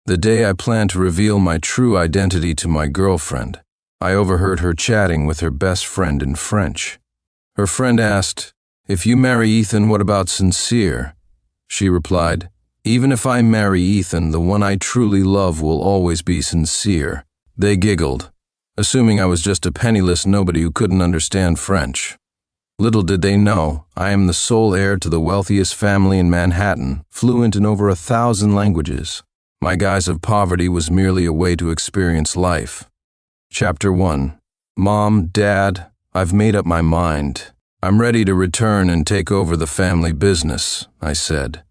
The day I planned to reveal my true identity to my girlfriend, I overheard her chatting with her best friend in French. Her friend asked, "If you marry Ethan, what about Sincere?" She replied, "Even if I marry Ethan, the one I truly love will always be Sincere." They giggled, assuming I was just a penniless nobody who couldn't understand French. Little did they know, I am the sole heir to the wealthiest family in Manhattan, fluent in over 1,000 languages. My guise of poverty was merely a way to experience life. Chapter 1. Mom, Dad, I've made up my mind. I'm ready to return and take over the family business, I said.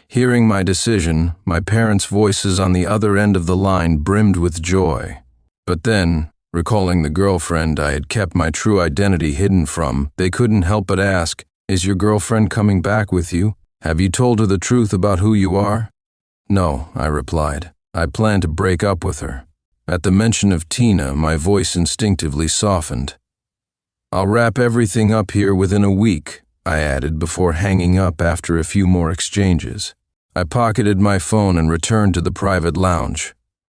Hearing my decision, my parents' voices on the other end of the line brimmed with joy. But then, recalling the girlfriend I had kept my true identity hidden from, they couldn't help but ask, "Is your girlfriend coming back with you? Have you told her the truth about who you are?" "No," I replied. "I plan to break up with her." At the mention of Tina, my voice instinctively softened. "I'll wrap everything up here within a week," I added before hanging up after a few more exchanges. I pocketed my phone and returned to the private lounge.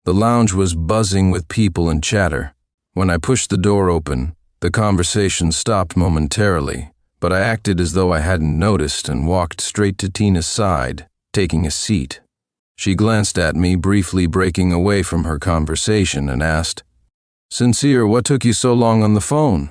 The lounge was buzzing with people and chatter. When I pushed the door open, the conversation stopped momentarily, but I acted as though I hadn't noticed and walked straight to Tina's side, taking a seat. She glanced at me, briefly breaking away from her conversation, and asked, "Sincere, what took you so long on the phone?"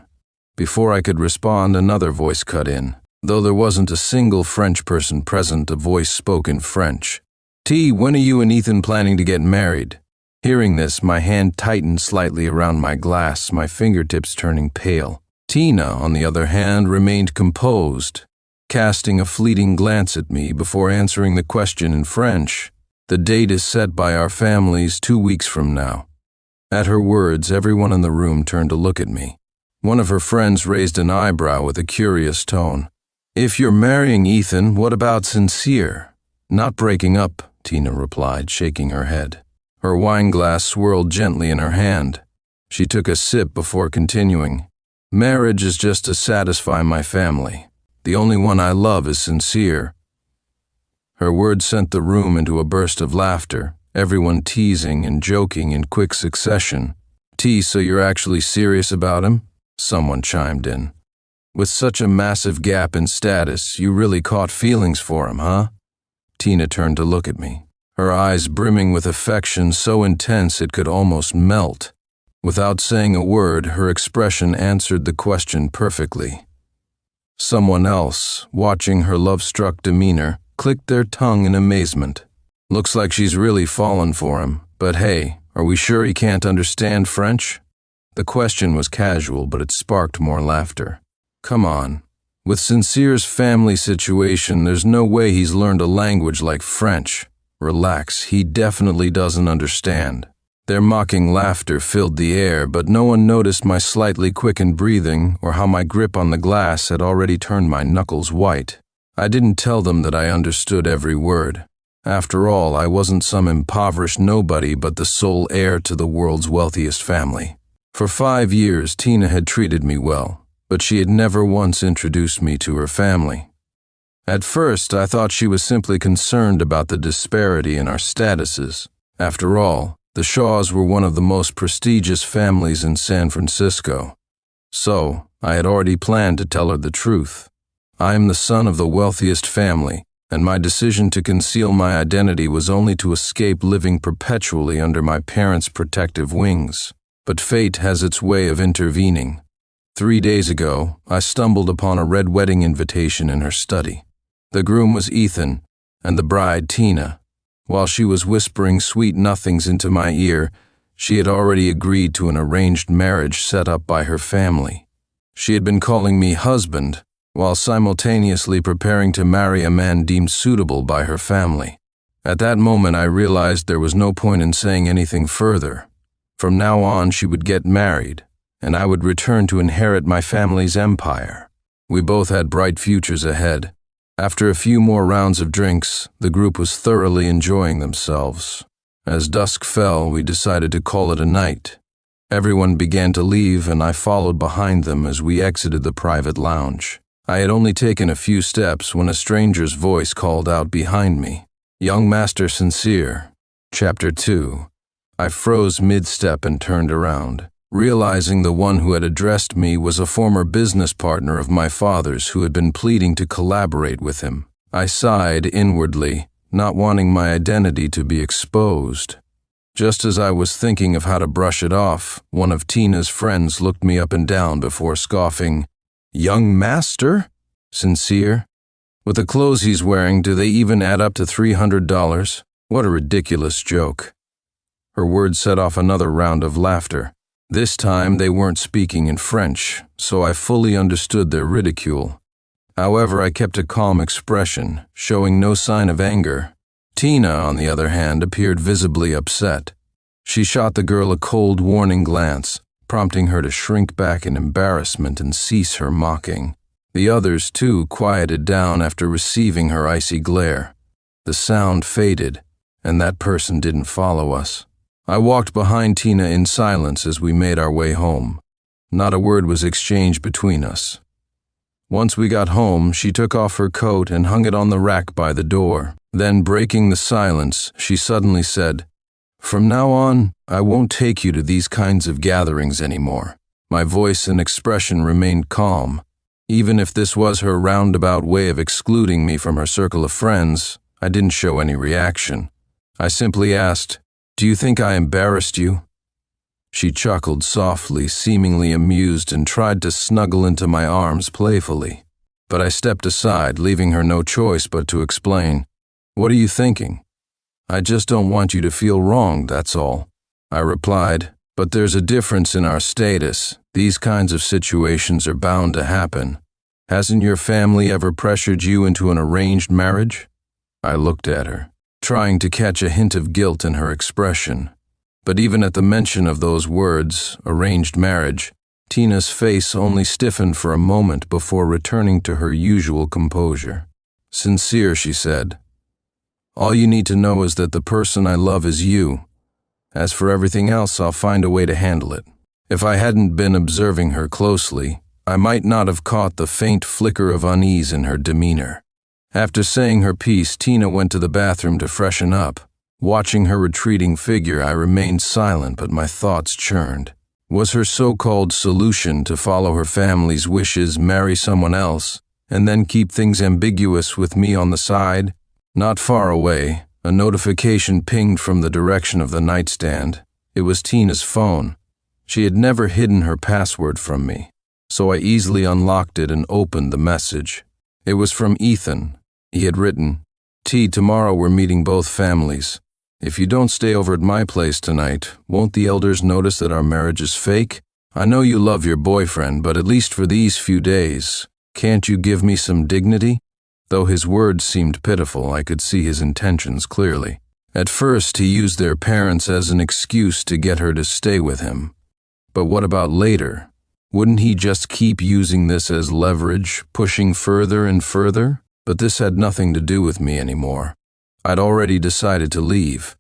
Before I could respond, another voice cut in. Though there wasn't a single French person present, a voice spoke in French. "T, when are you and Ethan planning to get married?" Hearing this, my hand tightened slightly around my glass, my fingertips turning pale. Tina, on the other hand, remained composed, casting a fleeting glance at me before answering the question in French. "The date is set by our families 2 weeks from now." At her words, everyone in the room turned to look at me. One of her friends raised an eyebrow with a curious tone. "If you're marrying Ethan, what about Sincere?" "Not breaking up," Tina replied, shaking her head. Her wine glass swirled gently in her hand. She took a sip before continuing. "Marriage is just to satisfy my family. The only one I love is Sincere." Her words sent the room into a burst of laughter, everyone teasing and joking in quick succession. "T, so you're actually serious about him?" Someone chimed in. "With such a massive gap in status, you really caught feelings for him, huh?" Tina turned to look at me, her eyes brimming with affection so intense it could almost melt. Without saying a word, her expression answered the question perfectly. Someone else, watching her love-struck demeanor, clicked their tongue in amazement. "Looks like she's really fallen for him, but hey, are we sure he can't understand French?" The question was casual, but it sparked more laughter. "Come on. With Sincere's family situation, there's no way he's learned a language like French. Relax, he definitely doesn't understand." Their mocking laughter filled the air, but no one noticed my slightly quickened breathing or how my grip on the glass had already turned my knuckles white. I didn't tell them that I understood every word. After all, I wasn't some impoverished nobody but the sole heir to the world's wealthiest family. For 5 years, Tina had treated me well, but she had never once introduced me to her family. At first, I thought she was simply concerned about the disparity in our statuses. After all, the Shaws were one of the most prestigious families in San Francisco. So, I had already planned to tell her the truth. I am the son of the wealthiest family, and my decision to conceal my identity was only to escape living perpetually under my parents' protective wings. But fate has its way of intervening. 3 days ago, I stumbled upon a red wedding invitation in her study. The groom was Ethan, and the bride Tina. While she was whispering sweet nothings into my ear, she had already agreed to an arranged marriage set up by her family. She had been calling me husband, while simultaneously preparing to marry a man deemed suitable by her family. At that moment, I realized there was no point in saying anything further. From now on, she would get married, and I would return to inherit my family's empire. We both had bright futures ahead. After a few more rounds of drinks, the group was thoroughly enjoying themselves. As dusk fell, we decided to call it a night. Everyone began to leave, and I followed behind them as we exited the private lounge. I had only taken a few steps when a stranger's voice called out behind me, "Young Master Sincere." Chapter 2. I froze mid-step and turned around, realizing the one who had addressed me was a former business partner of my father's who had been pleading to collaborate with him. I sighed inwardly, not wanting my identity to be exposed. Just as I was thinking of how to brush it off, one of Tina's friends looked me up and down before scoffing, "Young master? Sincere? With the clothes he's wearing, do they even add up to $300? What a ridiculous joke." Her words set off another round of laughter. This time they weren't speaking in French, so I fully understood their ridicule. However, I kept a calm expression, showing no sign of anger. Tina, on the other hand, appeared visibly upset. She shot the girl a cold, warning glance, prompting her to shrink back in embarrassment and cease her mocking. The others, too, quieted down after receiving her icy glare. The sound faded, and that person didn't follow us. I walked behind Tina in silence as we made our way home. Not a word was exchanged between us. Once we got home, she took off her coat and hung it on the rack by the door. Then, breaking the silence, she suddenly said, "From now on, I won't take you to these kinds of gatherings anymore." My voice and expression remained calm. Even if this was her roundabout way of excluding me from her circle of friends, I didn't show any reaction. I simply asked, "Do you think I embarrassed you?" She chuckled softly, seemingly amused, and tried to snuggle into my arms playfully. But I stepped aside, leaving her no choice but to explain, "What are you thinking?" "I just don't want you to feel wronged, that's all," I replied. "But there's a difference in our status. These kinds of situations are bound to happen. Hasn't your family ever pressured you into an arranged marriage?" I looked at her, trying to catch a hint of guilt in her expression. But even at the mention of those words, arranged marriage, Tina's face only stiffened for a moment before returning to her usual composure. "Sincere," she said. "All you need to know is that the person I love is you. As for everything else, I'll find a way to handle it." If I hadn't been observing her closely, I might not have caught the faint flicker of unease in her demeanor. After saying her piece, Tina went to the bathroom to freshen up. Watching her retreating figure, I remained silent, but my thoughts churned. Was her so-called solution to follow her family's wishes, marry someone else, and then keep things ambiguous with me on the side? Not far away, a notification pinged from the direction of the nightstand. It was Tina's phone. She had never hidden her password from me, so I easily unlocked it and opened the message. It was from Ethan. He had written, "T, tomorrow we're meeting both families. If you don't stay over at my place tonight, won't the elders notice that our marriage is fake? I know you love your boyfriend, but at least for these few days, can't you give me some dignity?" Though his words seemed pitiful, I could see his intentions clearly. At first, he used their parents as an excuse to get her to stay with him. But what about later? Wouldn't he just keep using this as leverage, pushing further and further? But this had nothing to do with me anymore. I'd already decided to leave.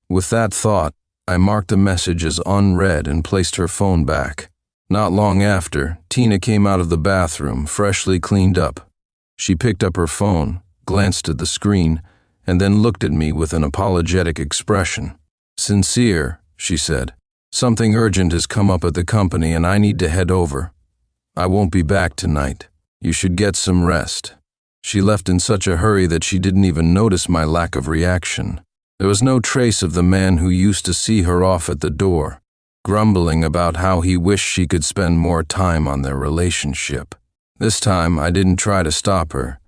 With that thought, I marked the message as unread and placed her phone back. Not long after, Tina came out of the bathroom, freshly cleaned up. She picked up her phone, glanced at the screen, and then looked at me with an apologetic expression. "Sincere," she said. "Something urgent has come up at the company and I need to head over. I won't be back tonight. You should get some rest." She left in such a hurry that she didn't even notice my lack of reaction. There was no trace of the man who used to see her off at the door, grumbling about how he wished she could spend more time on their relationship. This time, I didn't try to stop her.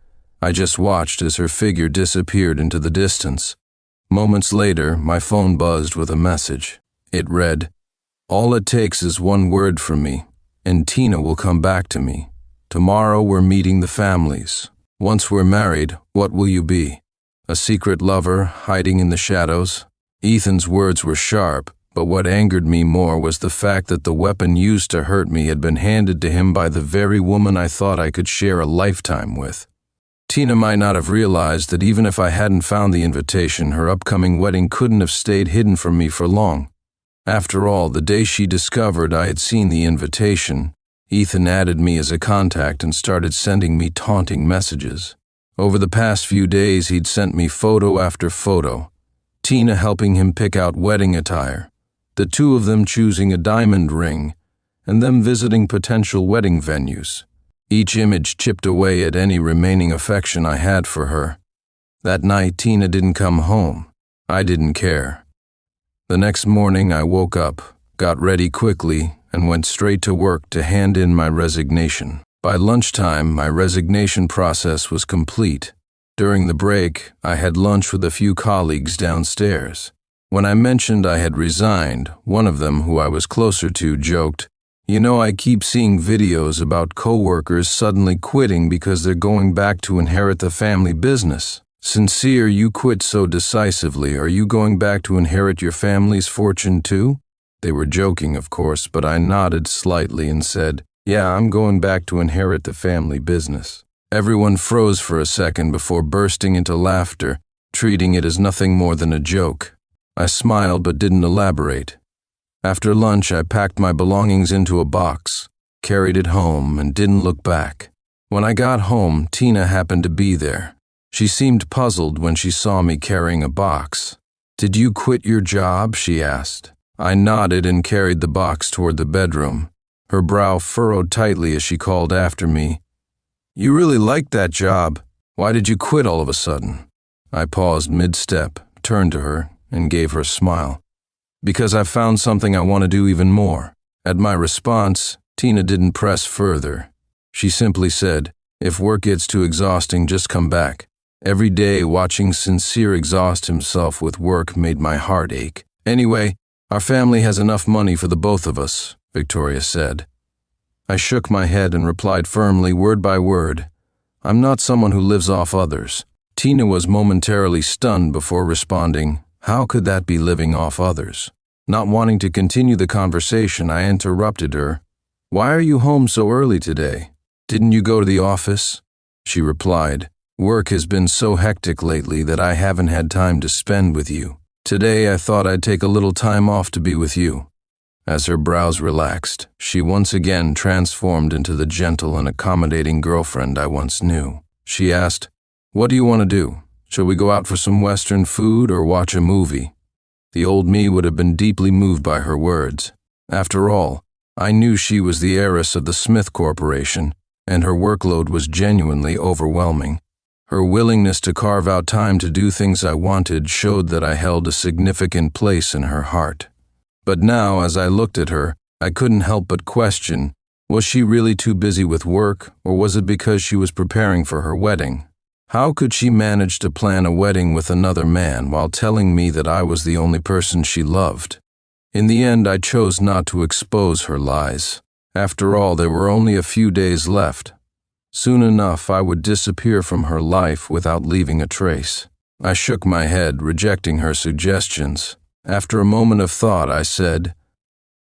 I just watched as her figure disappeared into the distance. Moments later, my phone buzzed with a message. It read, "All it takes is one word from me, and Tina will come back to me. Tomorrow we're meeting the families. Once we're married, what will you be? A secret lover hiding in the shadows?" Ethan's words were sharp, but what angered me more was the fact that the weapon used to hurt me had been handed to him by the very woman I thought I could share a lifetime with. Tina might not have realized that even if I hadn't found the invitation, her upcoming wedding couldn't have stayed hidden from me for long. After all, the day she discovered I had seen the invitation, Ethan added me as a contact and started sending me taunting messages. Over the past few days, he'd sent me photo after photo, Tina helping him pick out wedding attire, the two of them choosing a diamond ring, and them visiting potential wedding venues. Each image chipped away at any remaining affection I had for her. That night, Tina didn't come home. I didn't care. The next morning, I woke up, got ready quickly, and went straight to work to hand in my resignation. By lunchtime, my resignation process was complete. During the break, I had lunch with a few colleagues downstairs. When I mentioned I had resigned, one of them, who I was closer to, joked, "You know, I keep seeing videos about coworkers suddenly quitting because they're going back to inherit the family business. Sincere, you quit so decisively. Are you going back to inherit your family's fortune too?" They were joking, of course, but I nodded slightly and said, "Yeah, I'm going back to inherit the family business." Everyone froze for a second before bursting into laughter, treating it as nothing more than a joke. I smiled but didn't elaborate. After lunch, I packed my belongings into a box, carried it home, and didn't look back. When I got home, Tina happened to be there. She seemed puzzled when she saw me carrying a box. "Did you quit your job?" she asked. I nodded and carried the box toward the bedroom. Her brow furrowed tightly as she called after me, "You really liked that job. Why did you quit all of a sudden?" I paused mid-step, turned to her, and gave her a smile. "Because I've found something I want to do even more." At my response, Tina didn't press further. She simply said, "If work gets too exhausting, just come back." Every day, watching Sincere exhaust himself with work made my heart ache. "Anyway, our family has enough money for the both of us," Victoria said. I shook my head and replied firmly, word by word, "I'm not someone who lives off others." Tina was momentarily stunned before responding, "How could that be living off others?" Not wanting to continue the conversation, I interrupted her. "Why are you home so early today? Didn't you go to the office?" She replied, "Work has been so hectic lately that I haven't had time to spend with you. Today I thought I'd take a little time off to be with you." As her brows relaxed, she once again transformed into the gentle and accommodating girlfriend I once knew. She asked, "What do you want to do? Shall we go out for some Western food or watch a movie?" The old me would have been deeply moved by her words. After all, I knew she was the heiress of the Smith Corporation, and her workload was genuinely overwhelming. Her willingness to carve out time to do things I wanted showed that I held a significant place in her heart. But now, as I looked at her, I couldn't help but question, was she really too busy with work, or was it because she was preparing for her wedding? How could she manage to plan a wedding with another man while telling me that I was the only person she loved? In the end, I chose not to expose her lies. After all, there were only a few days left. Soon enough, I would disappear from her life without leaving a trace. I shook my head, rejecting her suggestions. After a moment of thought, I said,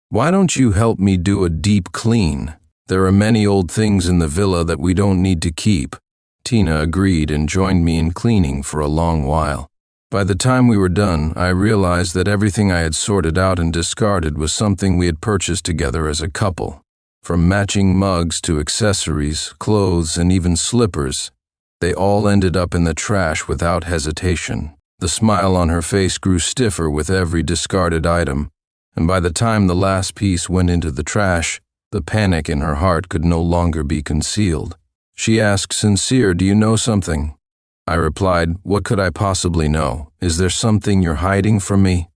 "Why don't you help me do a deep clean? There are many old things in the villa that we don't need to keep." Tina agreed and joined me in cleaning for a long while. By the time we were done, I realized that everything I had sorted out and discarded was something we had purchased together as a couple. From matching mugs to accessories, clothes, and even slippers, they all ended up in the trash without hesitation. The smile on her face grew stiffer with every discarded item, and by the time the last piece went into the trash, the panic in her heart could no longer be concealed. She asked, "Sincere, do you know something?" I replied, "What could I possibly know? Is there something you're hiding from me?"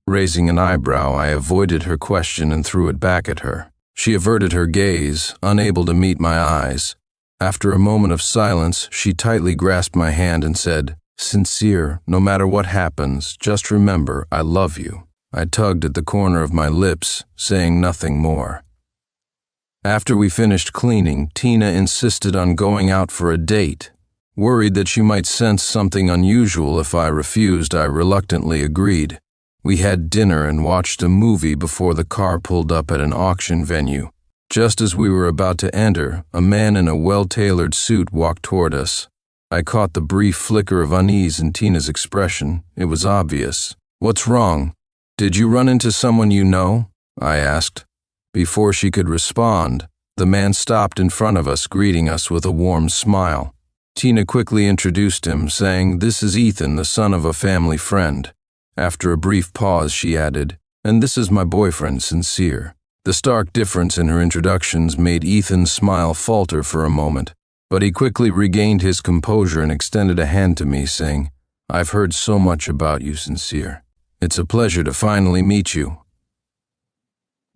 Raising an eyebrow, I avoided her question and threw it back at her. She averted her gaze, unable to meet my eyes. After a moment of silence, she tightly grasped my hand and said, "Sincere, no matter what happens, just remember, I love you." I tugged at the corner of my lips, saying nothing more. After we finished cleaning, Tina insisted on going out for a date. Worried that she might sense something unusual if I refused, I reluctantly agreed. We had dinner and watched a movie before the car pulled up at an auction venue. Just as we were about to enter, a man in a well-tailored suit walked toward us. I caught the brief flicker of unease in Tina's expression. It was obvious. "What's wrong? Did you run into someone you know?" I asked. Before she could respond, the man stopped in front of us, greeting us with a warm smile. Tina quickly introduced him, saying, "This is Ethan, the son of a family friend." After a brief pause, she added, "And this is my boyfriend, Sincere." The stark difference in her introductions made Ethan's smile falter for a moment, but he quickly regained his composure and extended a hand to me, saying, "I've heard so much about you, Sincere. It's a pleasure to finally meet you."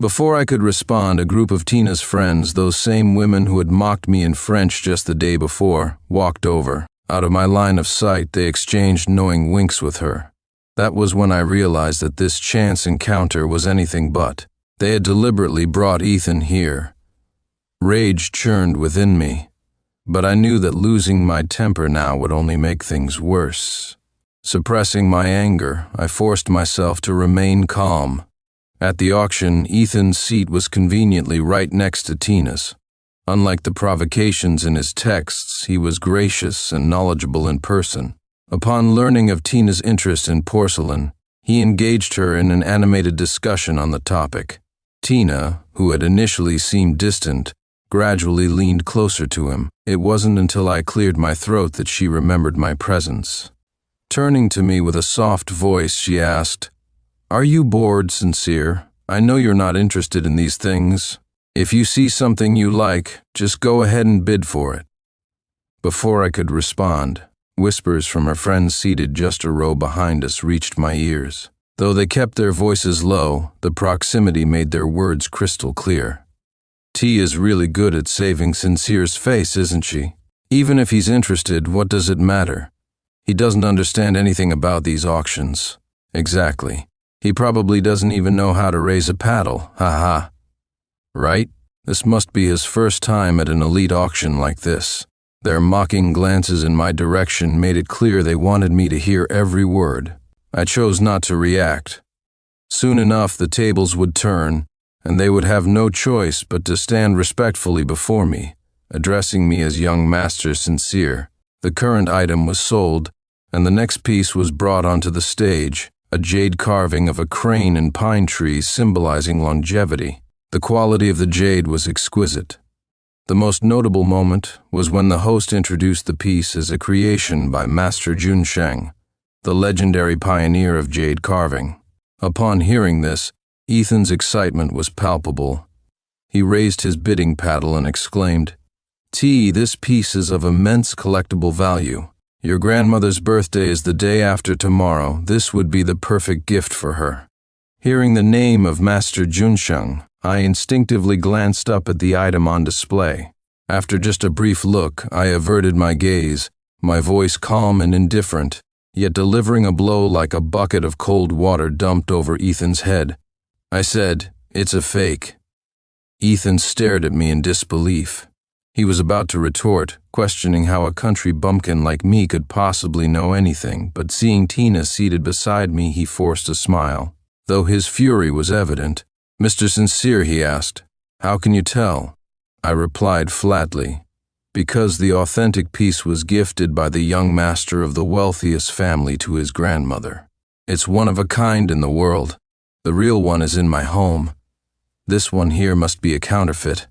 Before I could respond, a group of Tina's friends, those same women who had mocked me in French just the day before, walked over. Out of my line of sight, they exchanged knowing winks with her. That was when I realized that this chance encounter was anything but. They had deliberately brought Ethan here. Rage churned within me, but I knew that losing my temper now would only make things worse. Suppressing my anger, I forced myself to remain calm. At the auction, Ethan's seat was conveniently right next to Tina's. Unlike the provocations in his texts, he was gracious and knowledgeable in person. Upon learning of Tina's interest in porcelain, he engaged her in an animated discussion on the topic. Tina, who had initially seemed distant, gradually leaned closer to him. It wasn't until I cleared my throat that she remembered my presence. Turning to me with a soft voice, she asked, "Are you bored, Sincere? I know you're not interested in these things. If you see something you like, just go ahead and bid for it." Before I could respond, whispers from her friends seated just a row behind us reached my ears. Though they kept their voices low, the proximity made their words crystal clear. "T is really good at saving Sincere's face, isn't she? Even if he's interested, what does it matter? He doesn't understand anything about these auctions." "Exactly. He probably doesn't even know how to raise a paddle, haha. Right? This must be his first time at an elite auction like this." Their mocking glances in my direction made it clear they wanted me to hear every word. I chose not to react. Soon enough, the tables would turn, and they would have no choice but to stand respectfully before me, addressing me as young Master Sincere. The current item was sold, and the next piece was brought onto the stage, a jade carving of a crane and pine trees symbolizing longevity. The quality of the jade was exquisite. The most notable moment was when the host introduced the piece as a creation by Master Junsheng, the legendary pioneer of jade carving. Upon hearing this, Ethan's excitement was palpable. He raised his bidding paddle and exclaimed, "T, this piece is of immense collectible value. Your grandmother's birthday is the day after tomorrow. This would be the perfect gift for her." Hearing the name of Master Junsheng, I instinctively glanced up at the item on display. After just a brief look, I averted my gaze, my voice calm and indifferent, yet delivering a blow like a bucket of cold water dumped over Ethan's head. I said, "It's a fake." Ethan stared at me in disbelief. He was about to retort, questioning how a country bumpkin like me could possibly know anything, but seeing Tina seated beside me, he forced a smile. Though his fury was evident, "Mr. Sincere," he asked, "how can you tell?" I replied flatly, "Because the authentic piece was gifted by the young master of the wealthiest family to his grandmother. It's one of a kind in the world. The real one is in my home. This one here must be a counterfeit."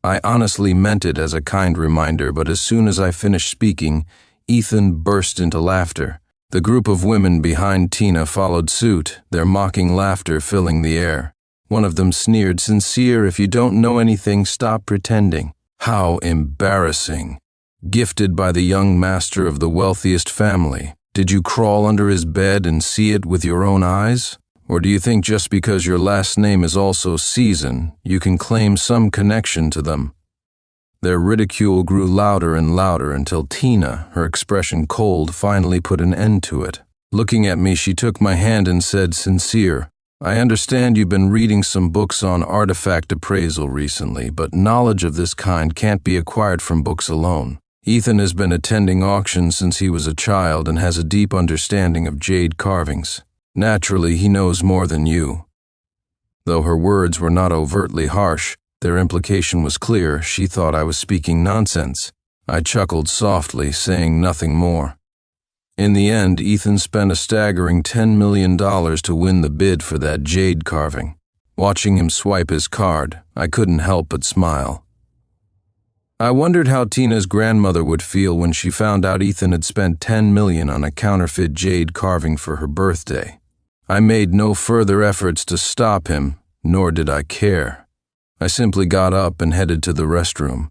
I honestly meant it as a kind reminder, but as soon as I finished speaking, Ethan burst into laughter. The group of women behind Tina followed suit, their mocking laughter filling the air. One of them sneered, "Sincere, if you don't know anything, stop pretending." How embarrassing. Gifted by the young master of the wealthiest family. Did you crawl under his bed and see it with your own eyes? Or do you think just because your last name is also Season, you can claim some connection to them? Their ridicule grew louder and louder until Tina, her expression cold, finally put an end to it. Looking at me, she took my hand and said, "Sincere, I understand you've been reading some books on artifact appraisal recently, but knowledge of this kind can't be acquired from books alone. Ethan has been attending auctions since he was a child and has a deep understanding of jade carvings. Naturally, he knows more than you." Though her words were not overtly harsh, their implication was clear. She thought I was speaking nonsense. I chuckled softly, saying nothing more. In the end, Ethan spent a staggering $10 million to win the bid for that jade carving. Watching him swipe his card, I couldn't help but smile. I wondered how Tina's grandmother would feel when she found out Ethan had spent $10 million on a counterfeit jade carving for her birthday. I made no further efforts to stop him, nor did I care. I simply got up and headed to the restroom.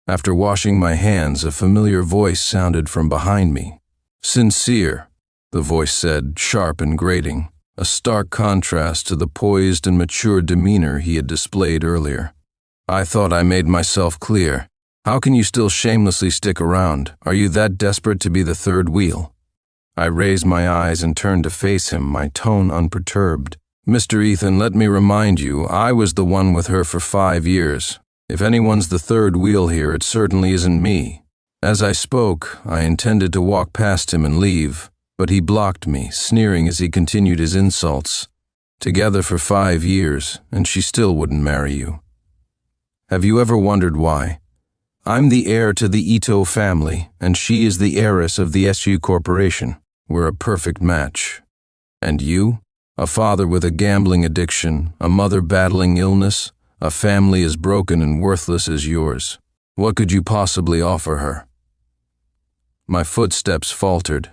After washing my hands, a familiar voice sounded from behind me. "Sincere," the voice said, sharp and grating, a stark contrast to the poised and mature demeanor he had displayed earlier. I thought I made myself clear. How can you still shamelessly stick around? Are you that desperate to be the third wheel? I raised my eyes and turned to face him, my tone unperturbed. "Mr. Ethan, let me remind you, I was the one with her for 5 years. If anyone's the third wheel here, it certainly isn't me." As I spoke, I intended to walk past him and leave, but he blocked me, sneering as he continued his insults. "Together for 5 years, and she still wouldn't marry you. Have you ever wondered why? I'm the heir to the Ito family, and she is the heiress of the SU Corporation. We're a perfect match. And you? A father with a gambling addiction, a mother battling illness, a family as broken and worthless as yours. What could you possibly offer her?" My footsteps faltered.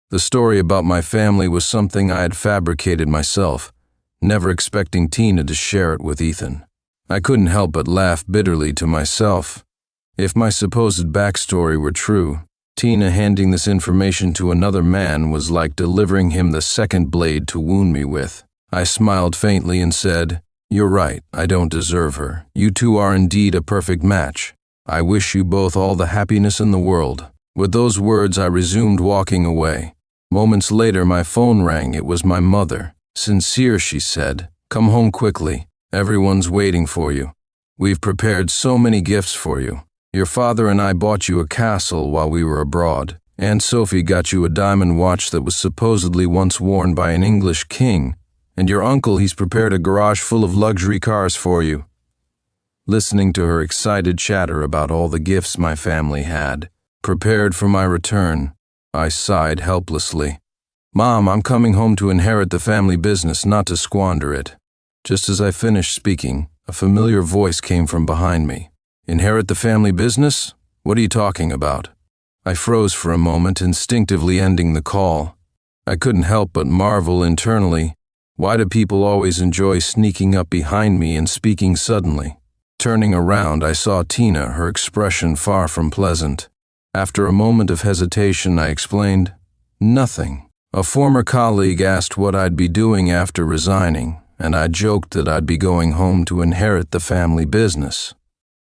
The story about my family was something I had fabricated myself, never expecting Tina to share it with Ethan. I couldn't help but laugh bitterly to myself. If my supposed backstory were true, Tina handing this information to another man was like delivering him the second blade to wound me with. I smiled faintly and said, "You're right, I don't deserve her. You two are indeed a perfect match. I wish you both all the happiness in the world." With those words, I resumed walking away. Moments later, my phone rang. It was my mother. "Sincere," she said. "Come home quickly. Everyone's waiting for you. We've prepared so many gifts for you. Your father and I bought you a castle while we were abroad. Aunt Sophie got you a diamond watch that was supposedly once worn by an English king. And your uncle, he's prepared a garage full of luxury cars for you." Listening to her excited chatter about all the gifts my family had prepared for my return, I sighed helplessly. "Mom, I'm coming home to inherit the family business, not to squander it." Just as I finished speaking, a familiar voice came from behind me. "Inherit the family business? What are you talking about?" I froze for a moment, instinctively ending the call. I couldn't help but marvel internally. Why do people always enjoy sneaking up behind me and speaking suddenly? Turning around, I saw Tina, her expression far from pleasant. After a moment of hesitation, I explained, "Nothing. A former colleague asked what I'd be doing after resigning, and I joked that I'd be going home to inherit the family business."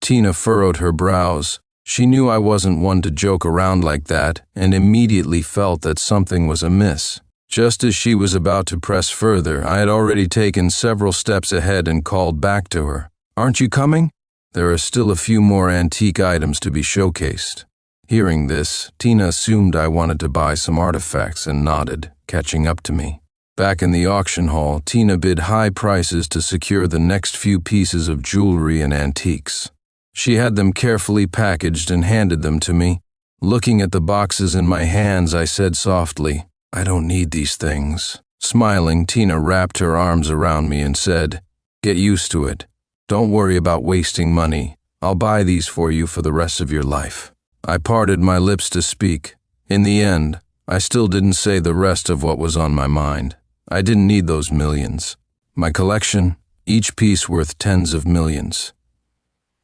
Tina furrowed her brows. She knew I wasn't one to joke around like that, and immediately felt that something was amiss. Just as she was about to press further, I had already taken several steps ahead and called back to her. "Aren't you coming? There are still a few more antique items to be showcased." Hearing this, Tina assumed I wanted to buy some artifacts and nodded, catching up to me. Back in the auction hall, Tina bid high prices to secure the next few pieces of jewelry and antiques. She had them carefully packaged and handed them to me. Looking at the boxes in my hands, I said softly, "I don't need these things." Smiling, Tina wrapped her arms around me and said, "Get used to it. Don't worry about wasting money. I'll buy these for you for the rest of your life." I parted my lips to speak. In the end, I still didn't say the rest of what was on my mind. I didn't need those millions. My collection, each piece worth tens of millions.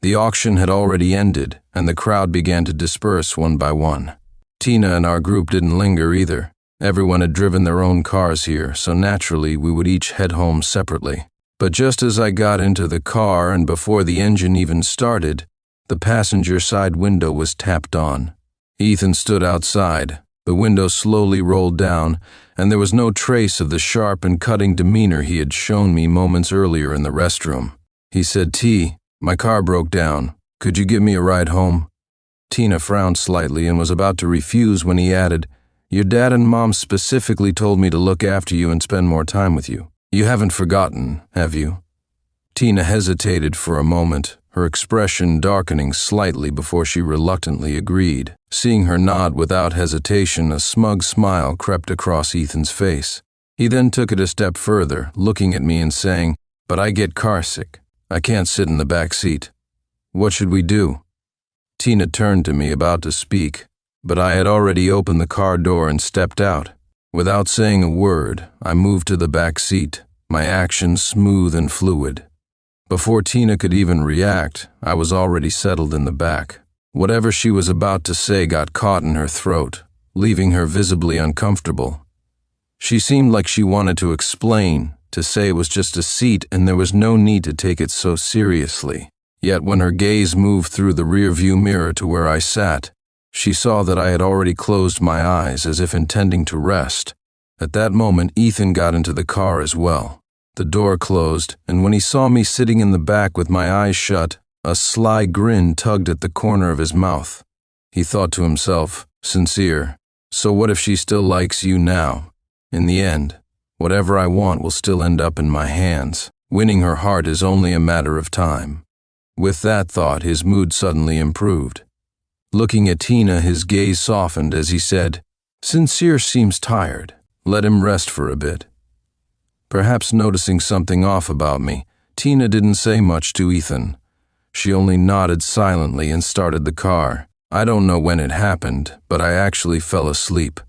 The auction had already ended, and the crowd began to disperse one by one. Tina and our group didn't linger either. Everyone had driven their own cars here, so naturally we would each head home separately. But just as I got into the car and before the engine even started, the passenger side window was tapped on. Ethan stood outside. The window slowly rolled down, and there was no trace of the sharp and cutting demeanor he had shown me moments earlier in the restroom. He said, "T, my car broke down. Could you give me a ride home?" Tina frowned slightly and was about to refuse when he added, "Your dad and mom specifically told me to look after you and spend more time with you. You haven't forgotten, have you?" Tina hesitated for a moment, her expression darkening slightly before she reluctantly agreed. Seeing her nod without hesitation, a smug smile crept across Ethan's face. He then took it a step further, looking at me and saying, "But I get carsick. I can't sit in the back seat. What should we do?" Tina turned to me, about to speak, but I had already opened the car door and stepped out. Without saying a word, I moved to the back seat, my actions smooth and fluid. Before Tina could even react, I was already settled in the back. Whatever she was about to say got caught in her throat, leaving her visibly uncomfortable. She seemed like she wanted to explain, to say it was just a seat and there was no need to take it so seriously. Yet when her gaze moved through the rear-view mirror to where I sat, she saw that I had already closed my eyes as if intending to rest. At that moment, Ethan got into the car as well. The door closed, and when he saw me sitting in the back with my eyes shut, a sly grin tugged at the corner of his mouth. He thought to himself, "Sincere, so what if she still likes you now? In the end, whatever I want will still end up in my hands. Winning her heart is only a matter of time." With that thought, his mood suddenly improved. Looking at Tina, his gaze softened as he said, "Sincere seems tired. Let him rest for a bit." Perhaps noticing something off about me, Tina didn't say much to Ethan. She only nodded silently and started the car. I don't know when it happened, but I actually fell asleep.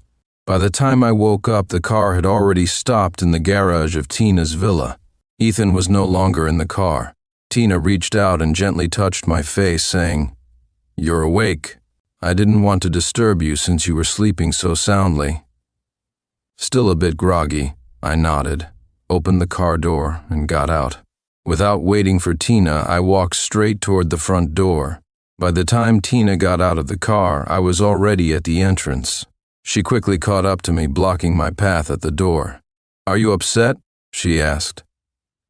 By the time I woke up, the car had already stopped in the garage of Tina's villa. Ethan was no longer in the car. Tina reached out and gently touched my face, saying, "You're awake. I didn't want to disturb you since you were sleeping so soundly." Still a bit groggy, I nodded, opened the car door, and got out. Without waiting for Tina, I walked straight toward the front door. By the time Tina got out of the car, I was already at the entrance. She quickly caught up to me, blocking my path at the door. "Are you upset?" she asked.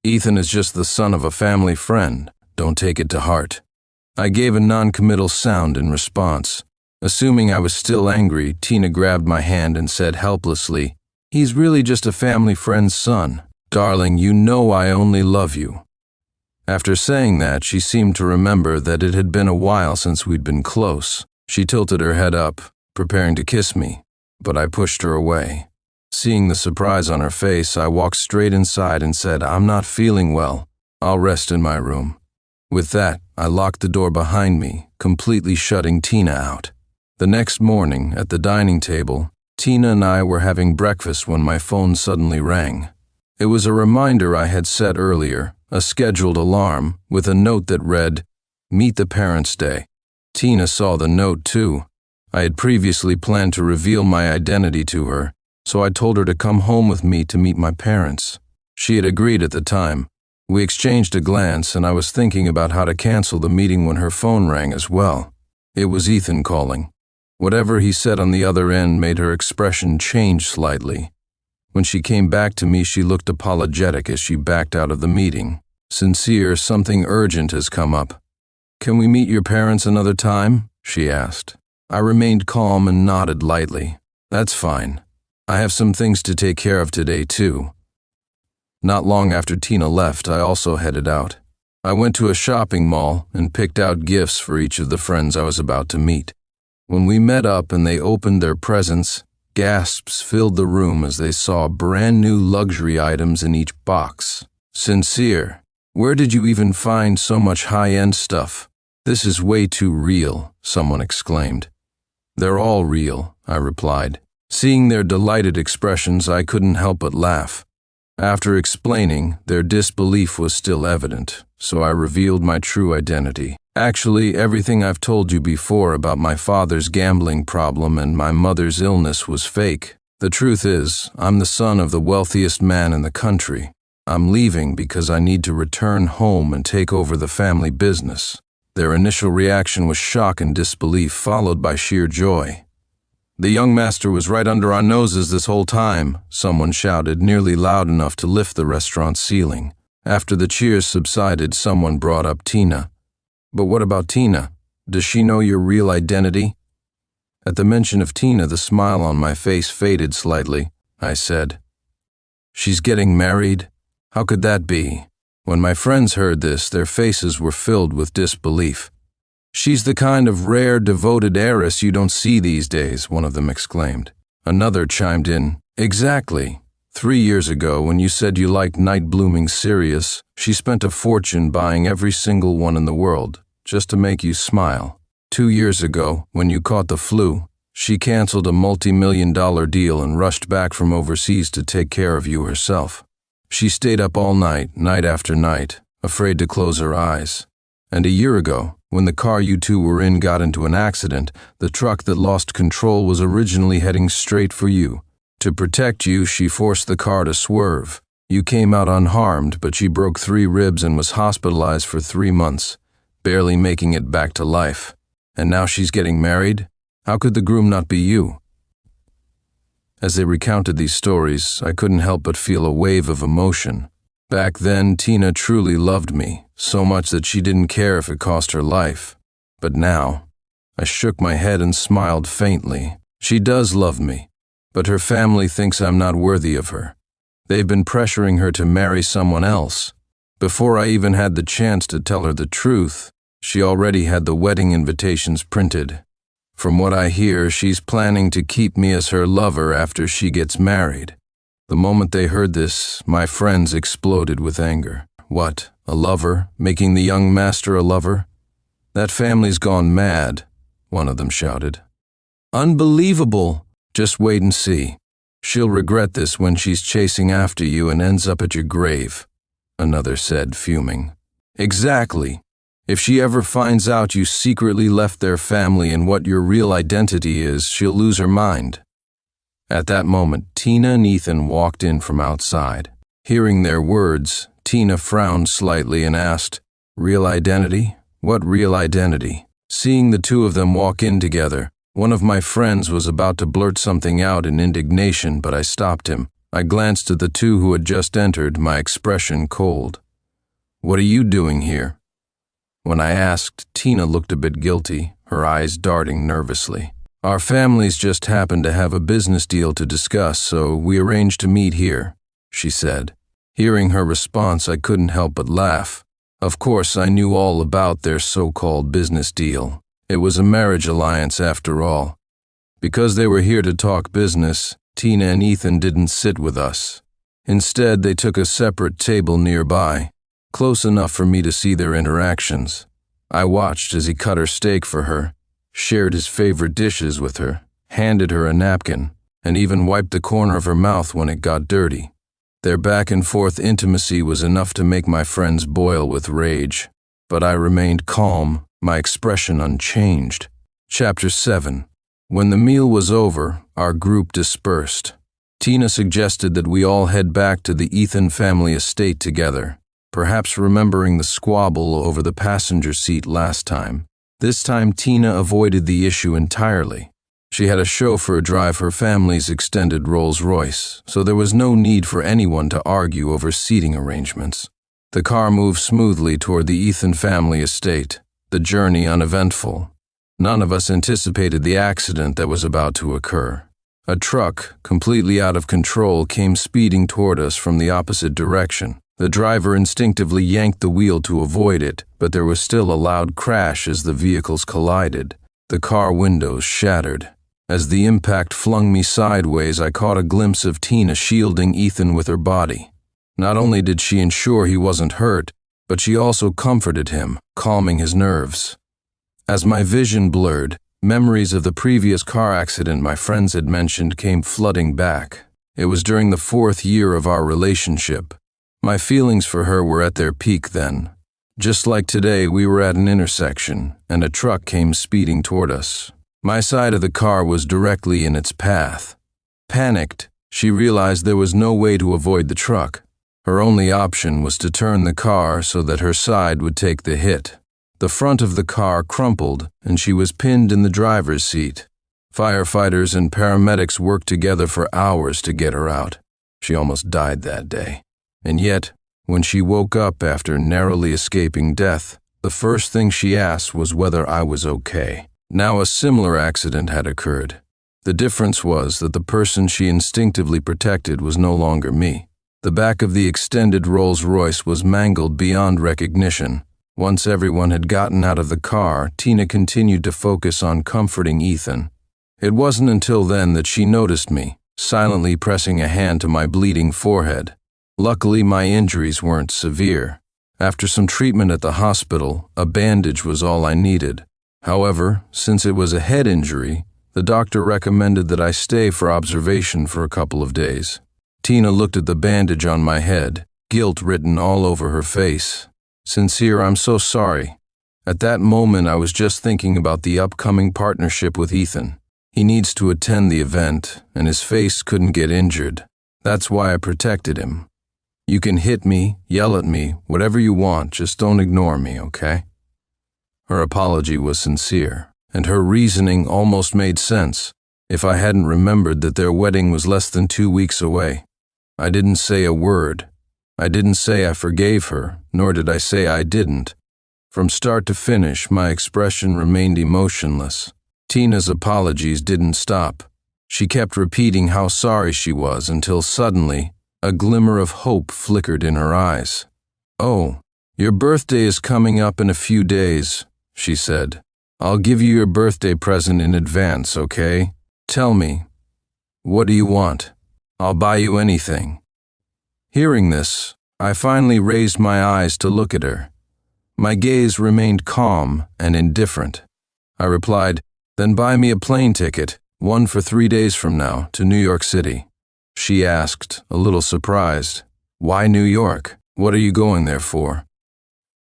"Ethan is just the son of a family friend. Don't take it to heart." I gave a non-committal sound in response. Assuming I was still angry, Tina grabbed my hand and said helplessly, "He's really just a family friend's son. Darling, you know I only love you." After saying that, she seemed to remember that it had been a while since we'd been close. She tilted her head up, preparing to kiss me, but I pushed her away. Seeing the surprise on her face, I walked straight inside and said, "I'm not feeling well. I'll rest in my room." With that, I locked the door behind me, completely shutting Tina out. The next morning, at the dining table, Tina and I were having breakfast when my phone suddenly rang. It was a reminder I had set earlier, a scheduled alarm, with a note that read, "Meet the Parents' Day." Tina saw the note too. I had previously planned to reveal my identity to her, so I told her to come home with me to meet my parents. She had agreed at the time. We exchanged a glance, and I was thinking about how to cancel the meeting when her phone rang as well. It was Ethan calling. Whatever he said on the other end made her expression change slightly. When she came back to me, she looked apologetic as she backed out of the meeting. "Sincere, something urgent has come up. Can we meet your parents another time?" she asked. I remained calm and nodded lightly. "That's fine. I have some things to take care of today, too." Not long after Tina left, I also headed out. I went to a shopping mall and picked out gifts for each of the friends I was about to meet. When we met up and they opened their presents, gasps filled the room as they saw brand new luxury items in each box. "Sincere, where did you even find so much high-end stuff? This is way too real," someone exclaimed. "They're all real," I replied. Seeing their delighted expressions, I couldn't help but laugh. After explaining, their disbelief was still evident, so I revealed my true identity. "Actually, everything I've told you before about my father's gambling problem and my mother's illness was fake. The truth is, I'm the son of the wealthiest man in the country. I'm leaving because I need to return home and take over the family business." Their initial reaction was shock and disbelief, followed by sheer joy. "The young master was right under our noses this whole time," someone shouted, nearly loud enough to lift the restaurant's ceiling. After the cheers subsided, someone brought up Tina. "But what about Tina? Does she know your real identity?" At the mention of Tina, the smile on my face faded slightly. I said, "She's getting married? How could that be?" When my friends heard this, their faces were filled with disbelief. "She's the kind of rare, devoted heiress you don't see these days," one of them exclaimed. Another chimed in, "Exactly. 3 years ago, when you said you liked night-blooming Sirius, she spent a fortune buying every single one in the world, just to make you smile. 2 years ago, when you caught the flu, She canceled a multi-million-dollar deal and rushed back from overseas to take care of you herself. She stayed up all night, night after night, afraid to close her eyes. And a year ago, when the car you two were in got into an accident, the truck that lost control was originally heading straight for you. To protect you, she forced the car to swerve. You came out unharmed, but she broke 3 ribs and was hospitalized for 3 months, barely making it back to life. And now she's getting married? How could the groom not be you? As they recounted these stories, I couldn't help but feel a wave of emotion. Back then, Tina truly loved me, so much that she didn't care if it cost her life. But now, I shook my head and smiled faintly. She does love me, but her family thinks I'm not worthy of her. They've been pressuring her to marry someone else. Before I even had the chance to tell her the truth, she already had the wedding invitations printed. From what I hear, she's planning to keep me as her lover after she gets married. The moment they heard this, my friends exploded with anger. What, a lover? Making the young master a lover? That family's gone mad, one of them shouted. Unbelievable! Just wait and see. She'll regret this when she's chasing after you and ends up at your grave, another said, fuming. Exactly. If she ever finds out you secretly left their family and what your real identity is, she'll lose her mind. At that moment, Tina and Ethan walked in from outside. Hearing their words, Tina frowned slightly and asked, "Real identity? What real identity?" Seeing the two of them walk in together, one of my friends was about to blurt something out in indignation, but I stopped him. I glanced at the two who had just entered, my expression cold. "What are you doing here?" When I asked, Tina looked a bit guilty, her eyes darting nervously. "Our families just happened to have a business deal to discuss, so we arranged to meet here," she said. Hearing her response, I couldn't help but laugh. Of course, I knew all about their so-called business deal. It was a marriage alliance after all. Because they were here to talk business, Tina and Ethan didn't sit with us. Instead, they took a separate table nearby, close enough for me to see their interactions. I watched as he cut her steak for her, shared his favorite dishes with her, handed her a napkin, and even wiped the corner of her mouth when it got dirty. Their back-and-forth intimacy was enough to make my friends boil with rage, but I remained calm, my expression unchanged. Chapter 7. When the meal was over, our group dispersed. Tina suggested that we all head back to the Ethan family estate together, perhaps remembering the squabble over the passenger seat last time. This time Tina avoided the issue entirely. She had a chauffeur drive her family's extended Rolls-Royce, so there was no need for anyone to argue over seating arrangements. The car moved smoothly toward the Ethan family estate, the journey uneventful. None of us anticipated the accident that was about to occur. A truck, completely out of control, came speeding toward us from the opposite direction. The driver instinctively yanked the wheel to avoid it, but there was still a loud crash as the vehicles collided. The car windows shattered. As the impact flung me sideways, I caught a glimpse of Tina shielding Ethan with her body. Not only did she ensure he wasn't hurt, but she also comforted him, calming his nerves. As my vision blurred, memories of the previous car accident my friends had mentioned came flooding back. It was during the 4th year of our relationship. My feelings for her were at their peak then. Just like today, we were at an intersection, and a truck came speeding toward us. My side of the car was directly in its path. Panicked, she realized there was no way to avoid the truck. Her only option was to turn the car so that her side would take the hit. The front of the car crumpled, and she was pinned in the driver's seat. Firefighters and paramedics worked together for hours to get her out. She almost died that day. And yet, when she woke up after narrowly escaping death, the first thing she asked was whether I was okay. Now a similar accident had occurred. The difference was that the person she instinctively protected was no longer me. The back of the extended Rolls-Royce was mangled beyond recognition. Once everyone had gotten out of the car, Tina continued to focus on comforting Ethan. It wasn't until then that she noticed me, silently pressing a hand to my bleeding forehead. Luckily, my injuries weren't severe. After some treatment at the hospital, a bandage was all I needed. However, since it was a head injury, The doctor recommended that I stay for observation for a couple of days. Tina looked at the bandage on my head, guilt written all over her face. Sincere, I'm so sorry. At that moment, I was just thinking about the upcoming partnership with Ethan. He needs to attend the event, and his face couldn't get injured. That's why I protected him. You can hit me, yell at me, whatever you want, just don't ignore me, okay? Her apology was sincere, and her reasoning almost made sense if I hadn't remembered that their wedding was less than 2 weeks away. I didn't say a word. I didn't say I forgave her, nor did I say I didn't. From start to finish, my expression remained emotionless. Tina's apologies didn't stop. She kept repeating how sorry she was until suddenly, a glimmer of hope flickered in her eyes. "Oh, your birthday is coming up in a few days," she said. "I'll give you your birthday present in advance, okay? Tell me, what do you want? I'll buy you anything." Hearing this, I finally raised my eyes to look at her. My gaze remained calm and indifferent. I replied, "Then buy me a plane ticket, one for 3 days from now, to New York City." She asked, a little surprised, "Why New York? What are you going there for?"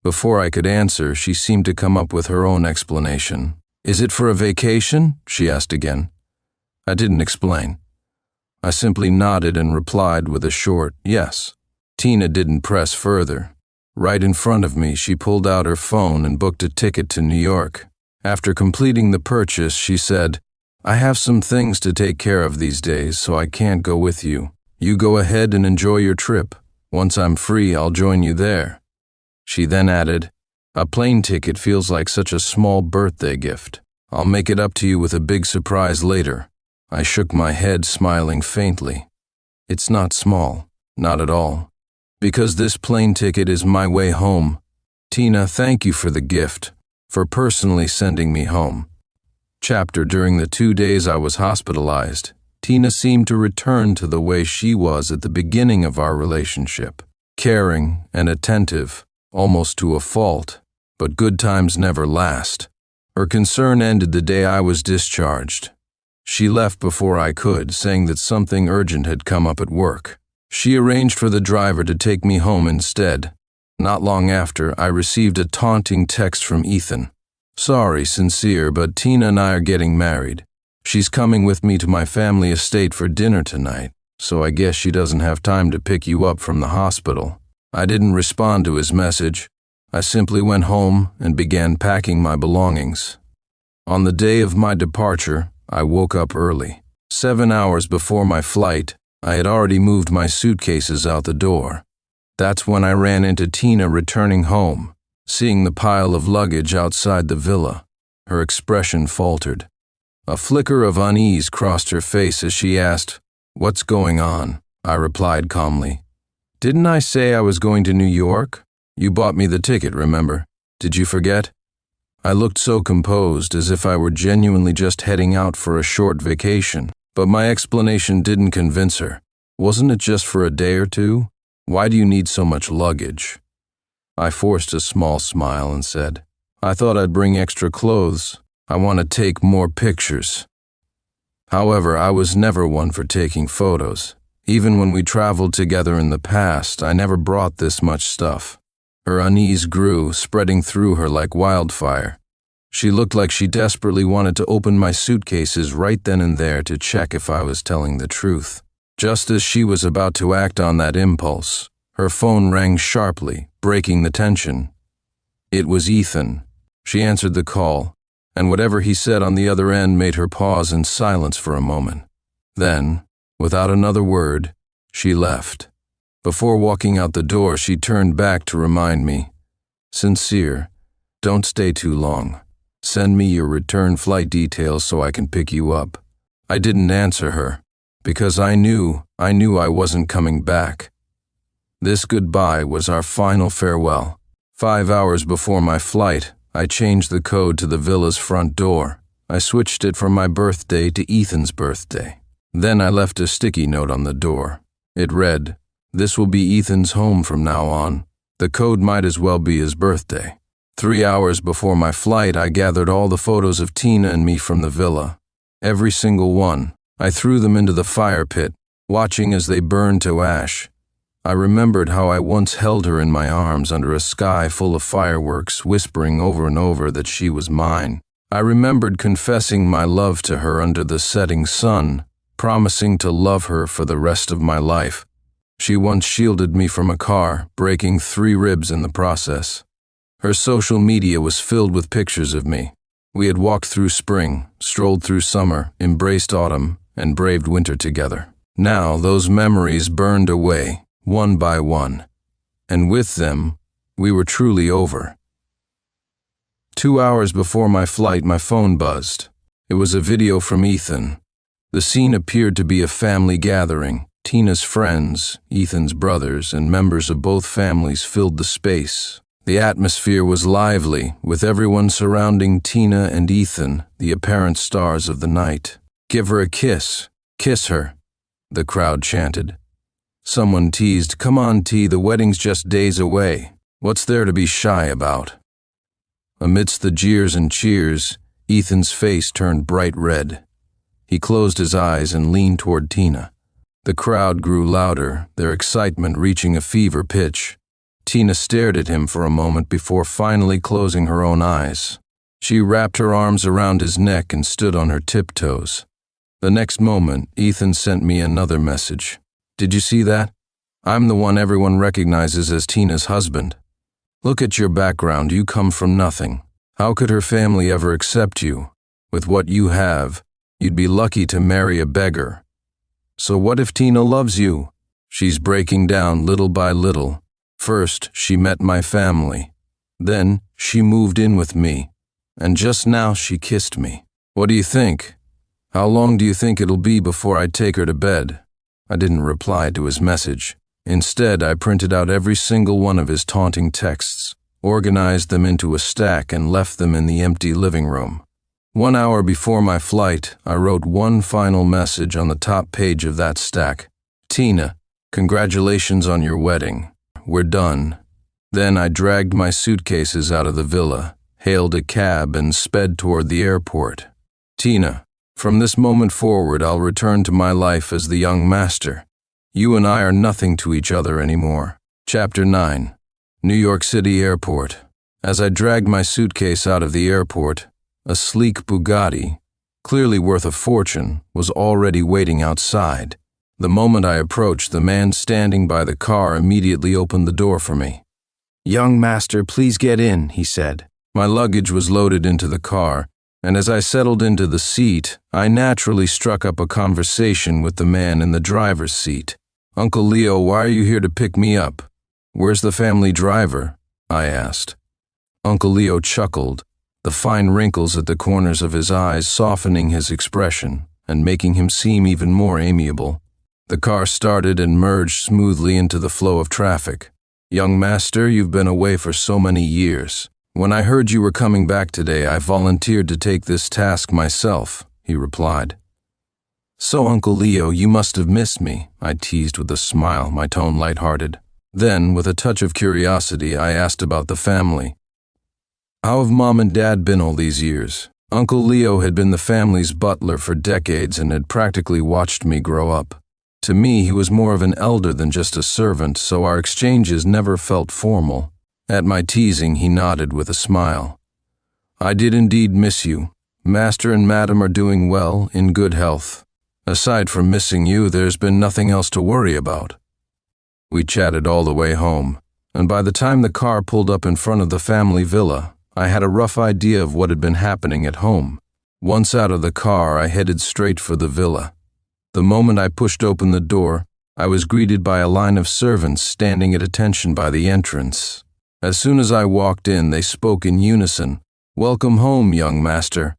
Before I could answer, she seemed to come up with her own explanation. "Is it for a vacation?" she asked again. I didn't explain. I simply nodded and replied with a short yes. Tina didn't press further. Right in front of me, she pulled out her phone and booked a ticket to New York. After completing the purchase, she said, "I have some things to take care of these days, so I can't go with you. You go ahead and enjoy your trip. Once I'm free, I'll join you there." She then added, "A plane ticket feels like such a small birthday gift. I'll make it up to you with a big surprise later." I shook my head, smiling faintly. "It's not small, not at all. Because this plane ticket is my way home. Tina, thank you for the gift, for personally sending me home." During the 2 days I was hospitalized, Tina seemed to return to the way she was at the beginning of our relationship, caring and attentive, almost to a fault, but good times never last. Her concern ended the day I was discharged. She left before I could, saying that something urgent had come up at work. She arranged for the driver to take me home instead. Not long after, I received a taunting text from Ethan. "Sorry, Sincere, but Tina and I are getting married. She's coming with me to my family estate for dinner tonight, so I guess she doesn't have time to pick you up from the hospital." I didn't respond to his message. I simply went home and began packing my belongings. On the day of my departure, I woke up early. 7 hours before my flight, I had already moved my suitcases out the door. That's when I ran into Tina returning home. Seeing the pile of luggage outside the villa, her expression faltered. A flicker of unease crossed her face as she asked, "What's going on?" I replied calmly, "Didn't I say I was going to New York? You bought me the ticket, remember? Did you forget?" I looked so composed, as if I were genuinely just heading out for a short vacation, but my explanation didn't convince her. "Wasn't it just for a day or two? Why do you need so much luggage?" I forced a small smile and said, "I thought I'd bring extra clothes. I want to take more pictures." However, I was never one for taking photos. Even when we traveled together in the past, I never brought this much stuff. Her unease grew, spreading through her like wildfire. She looked like she desperately wanted to open my suitcases right then and there to check if I was telling the truth. Just as she was about to act on that impulse, her phone rang sharply, breaking the tension. It was Ethan. She answered the call, and whatever he said on the other end made her pause in silence for a moment. Then, without another word, she left. Before walking out the door, she turned back to remind me, "Sincere, don't stay too long. Send me your return flight details so I can pick you up." I didn't answer her, because I knew I wasn't coming back. This goodbye was our final farewell. 5 hours before my flight, I changed the code to the villa's front door. I switched it from my birthday to Ethan's birthday. Then I left a sticky note on the door. It read, "This will be Ethan's home from now on." The code might as well be his birthday. 3 hours before my flight, I gathered all the photos of Tina and me from the villa. Every single one. I threw them into the fire pit, watching as they burned to ash. I remembered how I once held her in my arms under a sky full of fireworks, whispering over and over that she was mine. I remembered confessing my love to her under the setting sun, promising to love her for the rest of my life. She once shielded me from a car, breaking 3 ribs in the process. Her social media was filled with pictures of me. We had walked through spring, strolled through summer, embraced autumn, and braved winter together. Now those memories burned away, one by one, and with them, we were truly over. 2 hours before my flight, my phone buzzed. It was a video from Ethan. The scene appeared to be a family gathering. Tina's friends, Ethan's brothers, and members of both families filled the space. The atmosphere was lively, with everyone surrounding Tina and Ethan, the apparent stars of the night. "Give her a kiss. Kiss her," the crowd chanted. Someone teased, "Come on, T, the wedding's just days away. What's there to be shy about?" Amidst the jeers and cheers, Ethan's face turned bright red. He closed his eyes and leaned toward Tina. The crowd grew louder, their excitement reaching a fever pitch. Tina stared at him for a moment before finally closing her own eyes. She wrapped her arms around his neck and stood on her tiptoes. The next moment, Ethan sent me another message. "Did you see that? I'm the one everyone recognizes as Tina's husband. Look at your background, you come from nothing. How could her family ever accept you? With what you have, you'd be lucky to marry a beggar. So what if Tina loves you? She's breaking down little by little. First, she met my family. Then, she moved in with me. And just now she kissed me. What do you think? How long do you think it'll be before I take her to bed?" I didn't reply to his message. Instead, I printed out every single one of his taunting texts, organized them into a stack, and left them in the empty living room. 1 hour before my flight, I wrote one final message on the top page of that stack. "Tina, congratulations on your wedding. We're done." Then I dragged my suitcases out of the villa, hailed a cab, and sped toward the airport. "Tina, from this moment forward, I'll return to my life as the young master. You and I are nothing to each other anymore." Chapter 9. New York City Airport. As I dragged my suitcase out of the airport, a sleek Bugatti, clearly worth a fortune, was already waiting outside. The moment I approached, the man standing by the car immediately opened the door for me. "Young master, please get in," he said. My luggage was loaded into the car, and as I settled into the seat, I naturally struck up a conversation with the man in the driver's seat. "Uncle Leo, why are you here to pick me up? Where's the family driver?" I asked. Uncle Leo chuckled, the fine wrinkles at the corners of his eyes softening his expression and making him seem even more amiable. The car started and merged smoothly into the flow of traffic. "Young master, you've been away for so many years. When I heard you were coming back today, I volunteered to take this task myself," he replied. "So, Uncle Leo, you must have missed me," I teased with a smile, my tone lighthearted. Then, with a touch of curiosity, I asked about the family. "How have Mom and Dad been all these years?" Uncle Leo had been the family's butler for decades and had practically watched me grow up. To me, he was more of an elder than just a servant, so our exchanges never felt formal. At my teasing, he nodded with a smile. "I did indeed miss you. Master and Madam are doing well, in good health. Aside from missing you, there's been nothing else to worry about." We chatted all the way home, and by the time the car pulled up in front of the family villa, I had a rough idea of what had been happening at home. Once out of the car, I headed straight for the villa. The moment I pushed open the door, I was greeted by a line of servants standing at attention by the entrance. As soon as I walked in, they spoke in unison. "Welcome home, young master."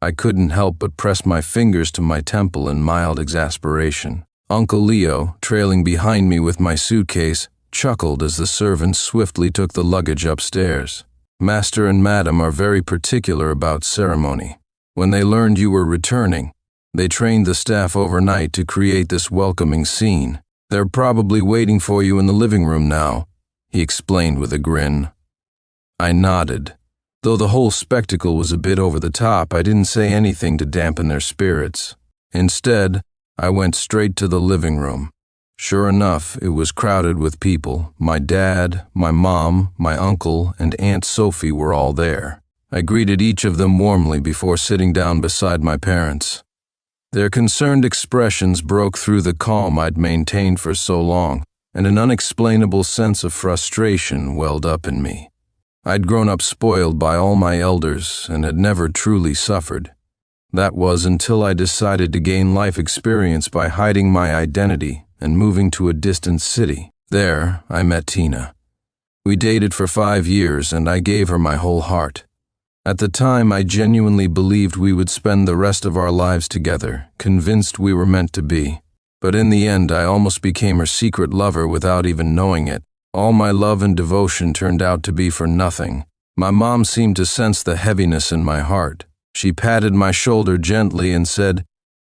I couldn't help but press my fingers to my temple in mild exasperation. Uncle Leo, trailing behind me with my suitcase, chuckled as the servants swiftly took the luggage upstairs. "Master and Madam are very particular about ceremony. When they learned you were returning, they trained the staff overnight to create this welcoming scene. They're probably waiting for you in the living room now," he explained with a grin. I nodded. Though the whole spectacle was a bit over the top, I didn't say anything to dampen their spirits. Instead, I went straight to the living room. Sure enough, it was crowded with people. My dad, my mom, my uncle, and Aunt Sophie were all there. I greeted each of them warmly before sitting down beside my parents. Their concerned expressions broke through the calm I'd maintained for so long, and an unexplainable sense of frustration welled up in me. I'd grown up spoiled by all my elders and had never truly suffered. That was until I decided to gain life experience by hiding my identity and moving to a distant city. There, I met Tina. We dated for 5 years, and I gave her my whole heart. At the time, I genuinely believed we would spend the rest of our lives together, convinced we were meant to be. But in the end, I almost became her secret lover without even knowing it. All my love and devotion turned out to be for nothing. My mom seemed to sense the heaviness in my heart. She patted my shoulder gently and said,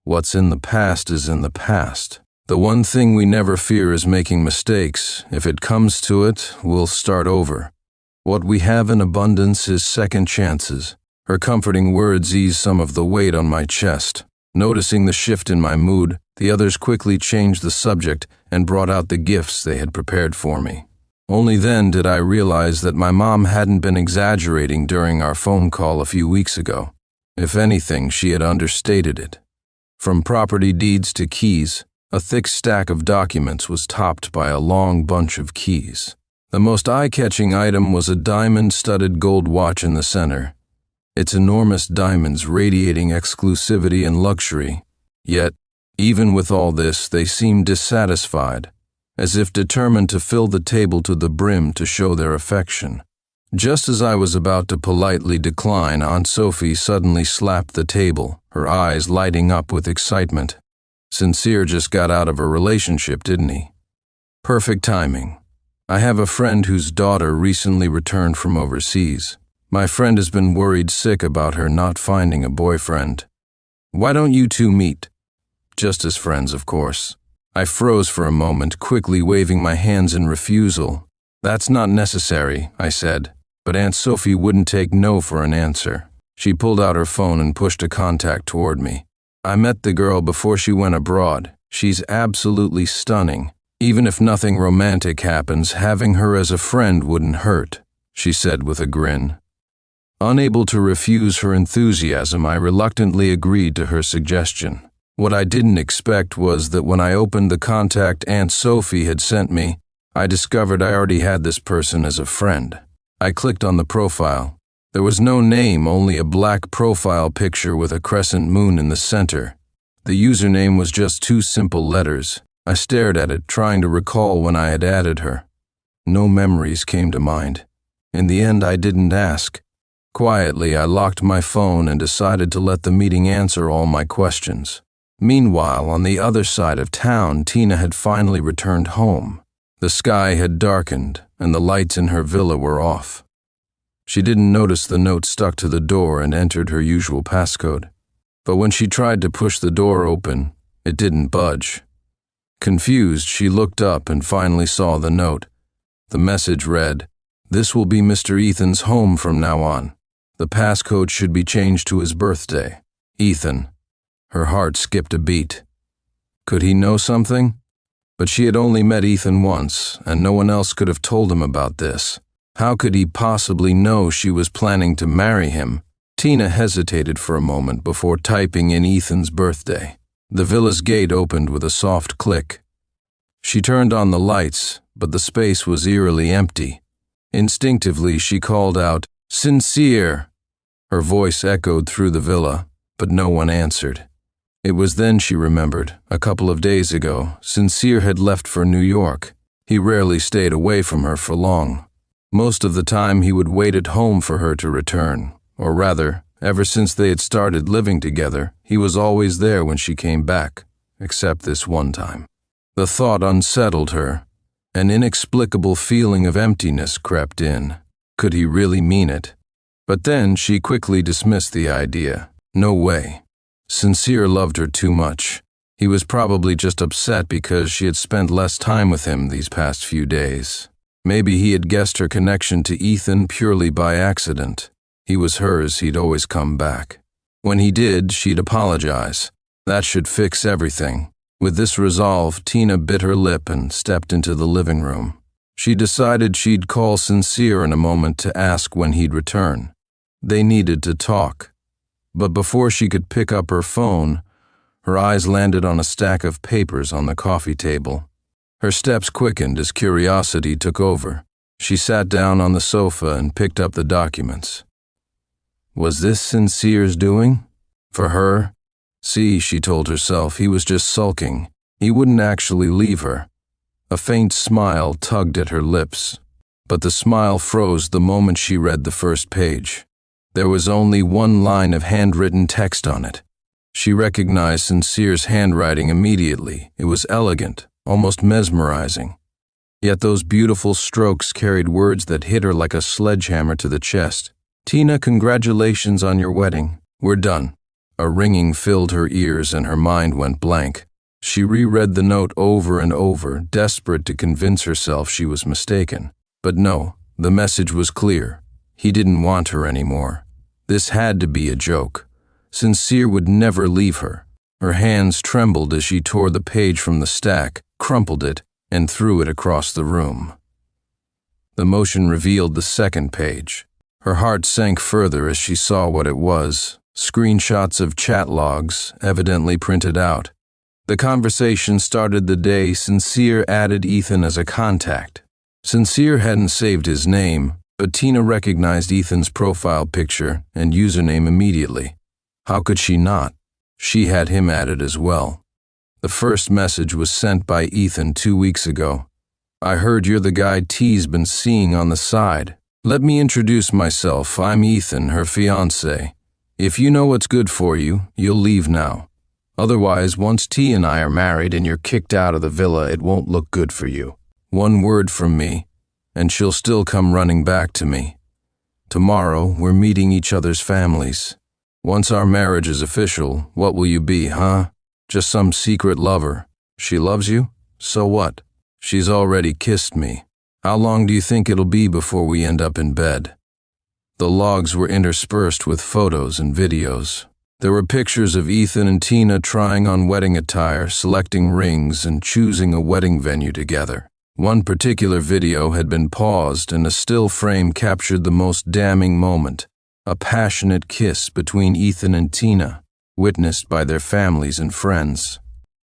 "What's in the past is in the past. The one thing we never fear is making mistakes. If it comes to it, we'll start over. What we have in abundance is second chances." Her comforting words eased some of the weight on my chest. Noticing the shift in my mood, the others quickly changed the subject and brought out the gifts they had prepared for me. Only then did I realize that my mom hadn't been exaggerating during our phone call a few weeks ago. If anything, she had understated it. From property deeds to keys, a thick stack of documents was topped by a long bunch of keys. The most eye-catching item was a diamond-studded gold watch in the center, its enormous diamonds radiating exclusivity and luxury. Yet, even with all this, they seemed dissatisfied, as if determined to fill the table to the brim to show their affection. Just as I was about to politely decline, Aunt Sophie suddenly slapped the table, her eyes lighting up with excitement. "Sincere just got out of a relationship, didn't he?" Perfect timing. I have a friend whose daughter recently returned from overseas. My friend has been worried sick about her not finding a boyfriend. "Why don't you two meet?" Just as friends, of course. I froze for a moment, quickly waving my hands in refusal. "That's not necessary," I said, but Aunt Sophie wouldn't take no for an answer. She pulled out her phone and pushed a contact toward me. "I met the girl before she went abroad. She's absolutely stunning. Even if nothing romantic happens, having her as a friend wouldn't hurt," she said with a grin. Unable to refuse her enthusiasm, I reluctantly agreed to her suggestion. What I didn't expect was that when I opened the contact Aunt Sophie had sent me, I discovered I already had this person as a friend. I clicked on the profile. There was no name, only a black profile picture with a crescent moon in the center. The username was just 2 simple letters. I stared at it, trying to recall when I had added her. No memories came to mind. In the end, I didn't ask. Quietly, I locked my phone and decided to let the meeting answer all my questions. Meanwhile, on the other side of town, Tina had finally returned home. The sky had darkened, and the lights in her villa were off. She didn't notice the note stuck to the door and entered her usual passcode. But when she tried to push the door open, it didn't budge. Confused, she looked up and finally saw the note. The message read, "This will be Mr. Ethan's home from now on. The passcode should be changed to his birthday. Ethan." Her heart skipped a beat. Could he know something? But she had only met Ethan once, and no one else could have told him about this. How could he possibly know she was planning to marry him? Tina hesitated for a moment before typing in Ethan's birthday. The villa's gate opened with a soft click. She turned on the lights, but the space was eerily empty. Instinctively, she called out, "Sincere!" Her voice echoed through the villa, but no one answered. It was then she remembered. A couple of days ago, Sincere had left for New York. He rarely stayed away from her for long. Most of the time, he would wait at home for her to return, or rather, ever since they had started living together, he was always there when she came back, except this one time. The thought unsettled her. An inexplicable feeling of emptiness crept in. Could he really mean it? But then she quickly dismissed the idea. No way. Sincere loved her too much. He was probably just upset because she had spent less time with him these past few days. Maybe he had guessed her connection to Ethan purely by accident. He was hers, he'd always come back. When he did, she'd apologize. That should fix everything. With this resolve, Tina bit her lip and stepped into the living room. She decided she'd call Sincere in a moment to ask when he'd return. They needed to talk. But before she could pick up her phone, her eyes landed on a stack of papers on the coffee table. Her steps quickened as curiosity took over. She sat down on the sofa and picked up the documents. Was this Sincere's doing? For her? See, she told herself, he was just sulking. He wouldn't actually leave her. A faint smile tugged at her lips, but the smile froze the moment she read the first page. There was only one line of handwritten text on it. She recognized Sincere's handwriting immediately. It was elegant, almost mesmerizing. Yet those beautiful strokes carried words that hit her like a sledgehammer to the chest. Tina, congratulations on your wedding. We're done. A ringing filled her ears and her mind went blank. She reread the note over and over, desperate to convince herself she was mistaken. But no, the message was clear. He didn't want her anymore. This had to be a joke. Sincere would never leave her. Her hands trembled as she tore the page from the stack, crumpled it, and threw it across the room. The motion revealed the second page. Her heart sank further as she saw what it was. Screenshots of chat logs, evidently printed out. The conversation started the day Sincere added Ethan as a contact. Sincere hadn't saved his name, but Tina recognized Ethan's profile picture and username immediately. How could she not? She had him added as well. The first message was sent by Ethan 2 weeks ago. I heard you're the guy T's been seeing on the side. Let me introduce myself. I'm Ethan, her fiancé. If you know what's good for you, you'll leave now. Otherwise, once T and I are married and you're kicked out of the villa, it won't look good for you. One word from me, and she'll still come running back to me. Tomorrow, we're meeting each other's families. Once our marriage is official, what will you be, huh? Just some secret lover. She loves you? So what? She's already kissed me. How long do you think it'll be before we end up in bed? The logs were interspersed with photos and videos. There were pictures of Ethan and Tina trying on wedding attire, selecting rings, and choosing a wedding venue together. One particular video had been paused and a still frame captured the most damning moment, a passionate kiss between Ethan and Tina, witnessed by their families and friends.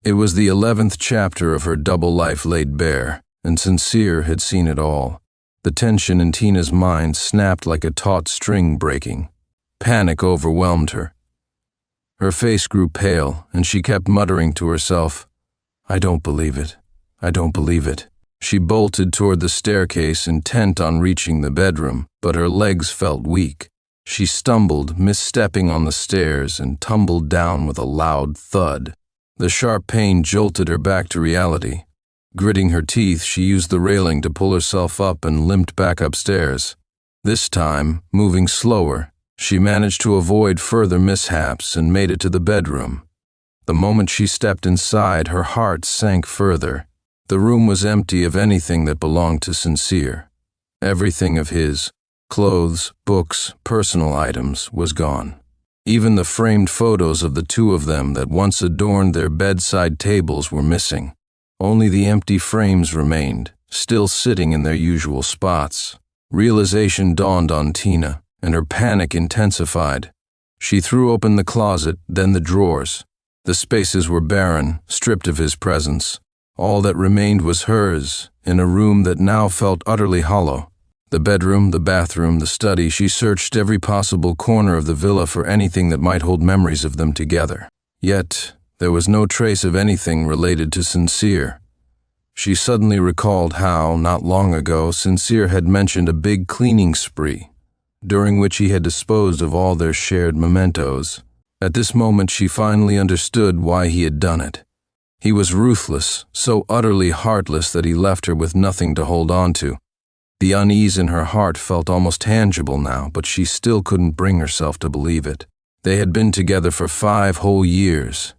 It was the 11th chapter of her double life laid bare, and Sincere had seen it all. The tension in Tina's mind snapped like a taut string breaking. Panic overwhelmed her. Her face grew pale, and she kept muttering to herself, I don't believe it. I don't believe it. She bolted toward the staircase, intent on reaching the bedroom, but her legs felt weak. She stumbled, misstepping on the stairs, and tumbled down with a loud thud. The sharp pain jolted her back to reality. Gritting her teeth, she used the railing to pull herself up and limped back upstairs. This time, moving slower, she managed to avoid further mishaps and made it to the bedroom. The moment she stepped inside, her heart sank further. The room was empty of anything that belonged to Sincere. Everything of his, clothes, books, personal items, was gone. Even the framed photos of the two of them that once adorned their bedside tables were missing. Only the empty frames remained, still sitting in their usual spots. Realization dawned on Tina, and her panic intensified. She threw open the closet, then the drawers. The spaces were barren, stripped of his presence. All that remained was hers, in a room that now felt utterly hollow. The bedroom, the bathroom, the study, she searched every possible corner of the villa for anything that might hold memories of them together. Yet, there was no trace of anything related to Sincere. She suddenly recalled how, not long ago, Sincere had mentioned a big cleaning spree, during which he had disposed of all their shared mementos. At this moment, she finally understood why he had done it. He was ruthless, so utterly heartless that he left her with nothing to hold on to. The unease in her heart felt almost tangible now, but she still couldn't bring herself to believe it. They had been together for 5 whole years.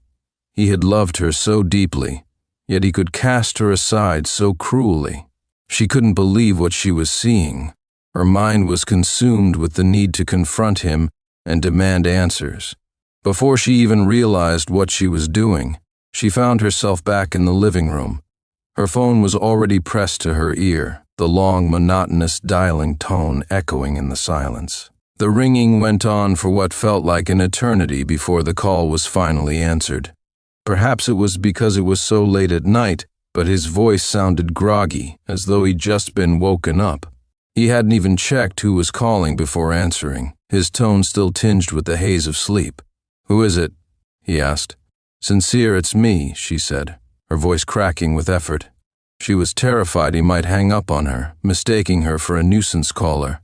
He had loved her so deeply, yet he could cast her aside so cruelly. She couldn't believe what she was seeing. Her mind was consumed with the need to confront him and demand answers. Before she even realized what she was doing, she found herself back in the living room. Her phone was already pressed to her ear, the long, monotonous dialing tone echoing in the silence. The ringing went on for what felt like an eternity before the call was finally answered. Perhaps it was because it was so late at night, but his voice sounded groggy, as though he'd just been woken up. He hadn't even checked who was calling before answering, his tone still tinged with the haze of sleep. "Who is it?" he asked. "Sincere, it's me," she said, her voice cracking with effort. She was terrified he might hang up on her, mistaking her for a nuisance caller.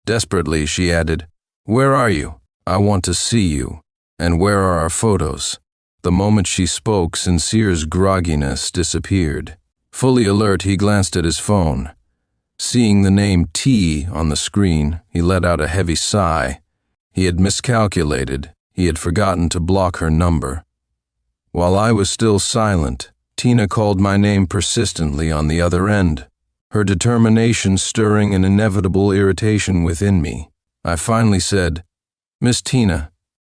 Desperately, she added, "Where are you? I want to see you. And where are our photos?" The moment she spoke, Sincere's grogginess disappeared. Fully alert, he glanced at his phone. Seeing the name T on the screen, he let out a heavy sigh. He had miscalculated. He had forgotten to block her number. While I was still silent, Tina called my name persistently on the other end, her determination stirring an inevitable irritation within me. I finally said, "Miss Tina,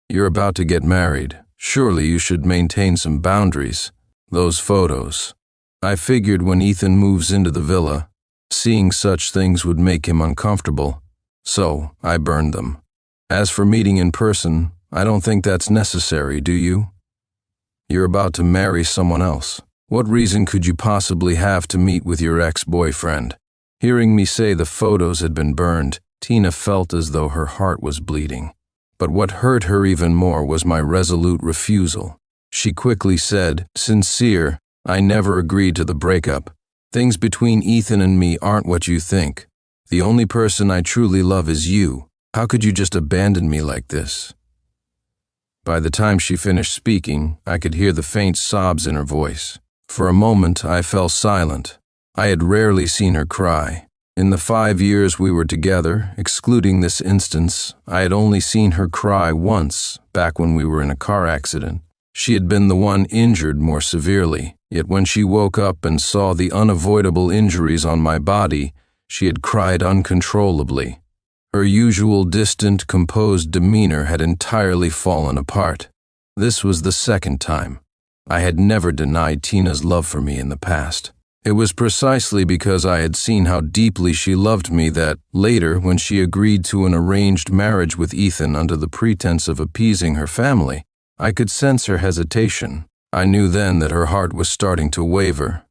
you're about to get married. Surely you should maintain some boundaries. Those photos. I figured when Ethan moves into the villa, seeing such things would make him uncomfortable, so I burned them. As for meeting in person, I don't think that's necessary, do you? You're about to marry someone else. What reason could you possibly have to meet with your ex-boyfriend?" Hearing me say the photos had been burned, Tina felt as though her heart was bleeding. But what hurt her even more was my resolute refusal. She quickly said, "Sincere, I never agreed to the breakup. Things between Ethan and me aren't what you think. The only person I truly love is you. How could you just abandon me like this?" By the time she finished speaking, I could hear the faint sobs in her voice. For a moment, I fell silent. I had rarely seen her cry. In the 5 years we were together, excluding this instance, I had only seen her cry once, back when we were in a car accident. She had been the one injured more severely, yet when she woke up and saw the unavoidable injuries on my body, she had cried uncontrollably. Her usual distant, composed demeanor had entirely fallen apart. This was the second time. I had never denied Tina's love for me in the past. It was precisely because I had seen how deeply she loved me that, later, when she agreed to an arranged marriage with Ethan under the pretense of appeasing her family, I could sense her hesitation. I knew then that her heart was starting to waver.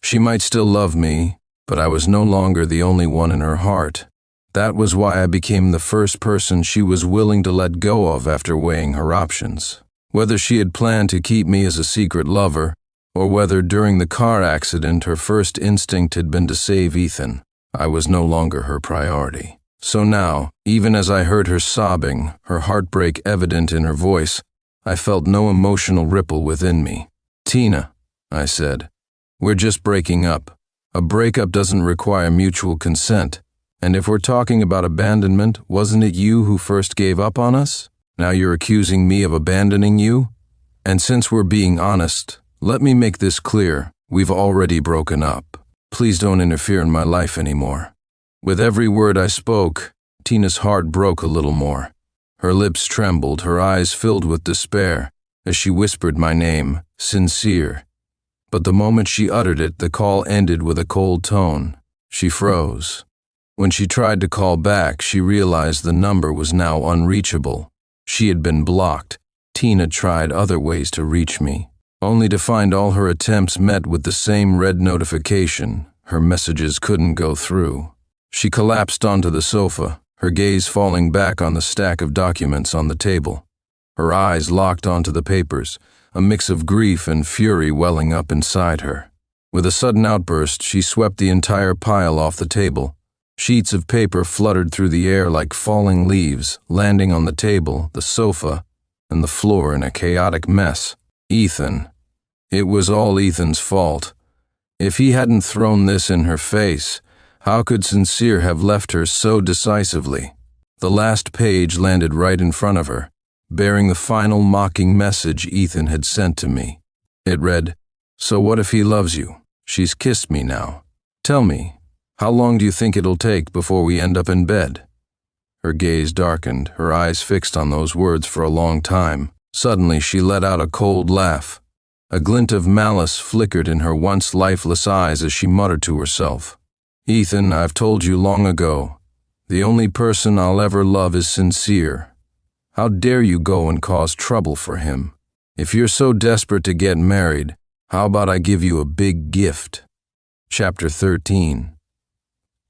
She might still love me, but I was no longer the only one in her heart. That was why I became the first person she was willing to let go of after weighing her options. Whether she had planned to keep me as a secret lover, or whether during the car accident her first instinct had been to save Ethan, I was no longer her priority. So now, even as I heard her sobbing, her heartbreak evident in her voice, I felt no emotional ripple within me. "Tina," I said, "we're just breaking up. A breakup doesn't require mutual consent. And if we're talking about abandonment, wasn't it you who first gave up on us? Now you're accusing me of abandoning you? And since we're being honest, let me make this clear. We've already broken up. Please don't interfere in my life anymore." With every word I spoke, Tina's heart broke a little more. Her lips trembled, her eyes filled with despair, as she whispered my name, Sincere. But the moment she uttered it, the call ended with a cold tone. She froze. When she tried to call back, she realized the number was now unreachable. She had been blocked. Tina tried other ways to reach me, only to find all her attempts met with the same red notification. Her messages couldn't go through. She collapsed onto the sofa, her gaze falling back on the stack of documents on the table. Her eyes locked onto the papers, a mix of grief and fury welling up inside her. With a sudden outburst, she swept the entire pile off the table. Sheets of paper fluttered through the air like falling leaves, landing on the table, the sofa, and the floor in a chaotic mess. Ethan. It was all Ethan's fault. If he hadn't thrown this in her face, how could Sincere have left her so decisively? The last page landed right in front of her, bearing the final mocking message Ethan had sent to me. It read, "So what if he loves you? She's kissed me now. Tell me, How long do you think it'll take before we end up in bed?" Her gaze darkened, her eyes fixed on those words for a long time. Suddenly she let out a cold laugh. A glint of malice flickered in her once lifeless eyes as she muttered to herself, "Ethan, I've told you long ago, the only person I'll ever love is Sincere. How dare you go and cause trouble for him? If you're so desperate to get married, how about I give you a big gift?" Chapter 13.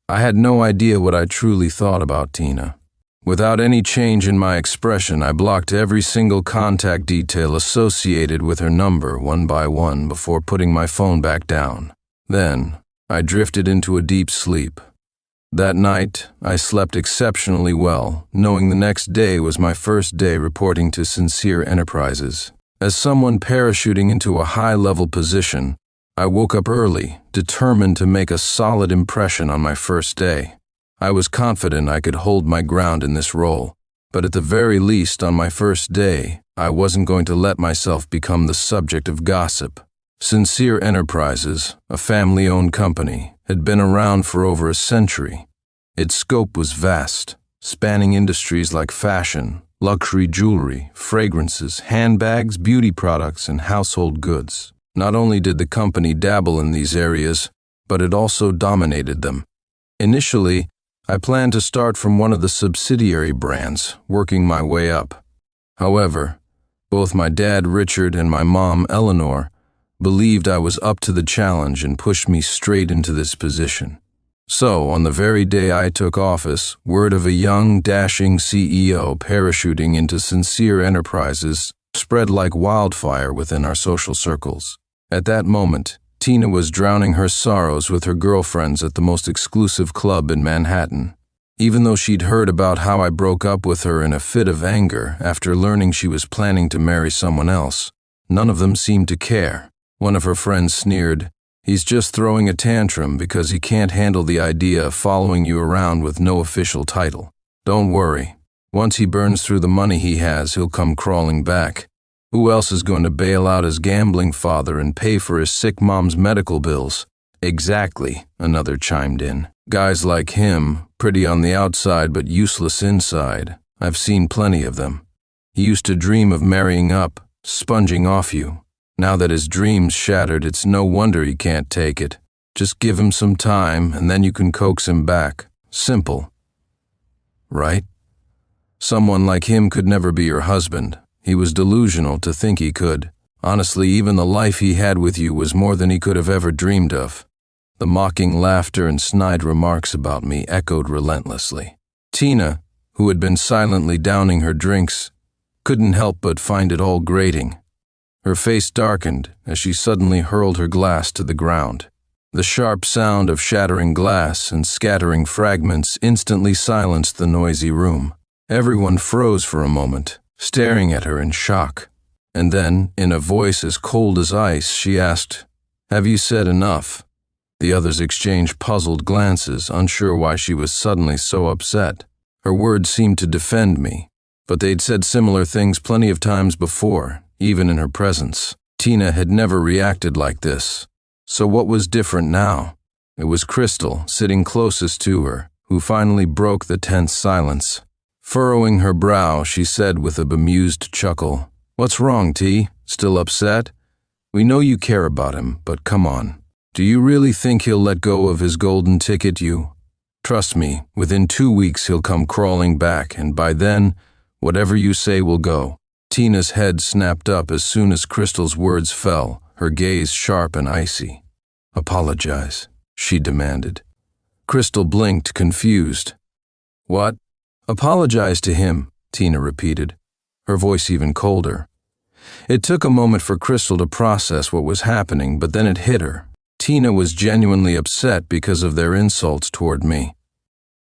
I had no idea what I truly thought about Tina. Without any change in my expression, I blocked every single contact detail associated with her number one by one before putting my phone back down. Then, I drifted into a deep sleep. That night, I slept exceptionally well, knowing the next day was my first day reporting to Sincere Enterprises. As someone parachuting into a high-level position, I woke up early, determined to make a solid impression on my first day. I was confident I could hold my ground in this role, but at the very least on my first day, I wasn't going to let myself become the subject of gossip. Sincere Enterprises, a family-owned company, had been around for over a century. Its scope was vast, spanning industries like fashion, luxury jewelry, fragrances, handbags, beauty products, and household goods. Not only did the company dabble in these areas, but it also dominated them. Initially, I planned to start from one of the subsidiary brands, working my way up. However, both my dad Richard and my mom Eleanor believed I was up to the challenge and pushed me straight into this position. So, on the very day I took office, word of a young, dashing CEO parachuting into Sincere Enterprises spread like wildfire within our social circles. At that moment, Tina was drowning her sorrows with her girlfriends at the most exclusive club in Manhattan. Even though she'd heard about how I broke up with her in a fit of anger after learning she was planning to marry someone else, none of them seemed to care. One of her friends sneered, "He's just throwing a tantrum because he can't handle the idea of following you around with no official title. Don't worry. Once he burns through the money he has, he'll come crawling back. Who else is going to bail out his gambling father and pay for his sick mom's medical bills?" "Exactly," another chimed in. "Guys like him, pretty on the outside but useless inside. I've seen plenty of them. He used to dream of marrying up, sponging off you. Now that his dream's shattered, it's no wonder he can't take it. Just give him some time and then you can coax him back. Simple. Right? Someone like him could never be your husband. He was delusional to think he could. Honestly, even the life he had with you was more than he could have ever dreamed of." The mocking laughter and snide remarks about me echoed relentlessly. Tina, who had been silently downing her drinks, couldn't help but find it all grating. Her face darkened as she suddenly hurled her glass to the ground. The sharp sound of shattering glass and scattering fragments instantly silenced the noisy room. Everyone froze for a moment, staring at her in shock. And then, in a voice as cold as ice, she asked, "Have you said enough?" The others exchanged puzzled glances, unsure why she was suddenly so upset. Her words seemed to defend me, but they'd said similar things plenty of times before, even in her presence. Tina had never reacted like this. So what was different now? It was Crystal, sitting closest to her, who finally broke the tense silence. Furrowing her brow, she said with a bemused chuckle, "What's wrong, T? Still upset? We know you care about him, but come on. Do you really think he'll let go of his golden ticket, you? Trust me, within 2 weeks he'll come crawling back, and by then, whatever you say will go." Tina's head snapped up as soon as Crystal's words fell, her gaze sharp and icy. "Apologize," she demanded. Crystal blinked, confused. "What?" "Apologize to him," Tina repeated, her voice even colder. It took a moment for Crystal to process what was happening, but then it hit her. Tina was genuinely upset because of their insults toward me.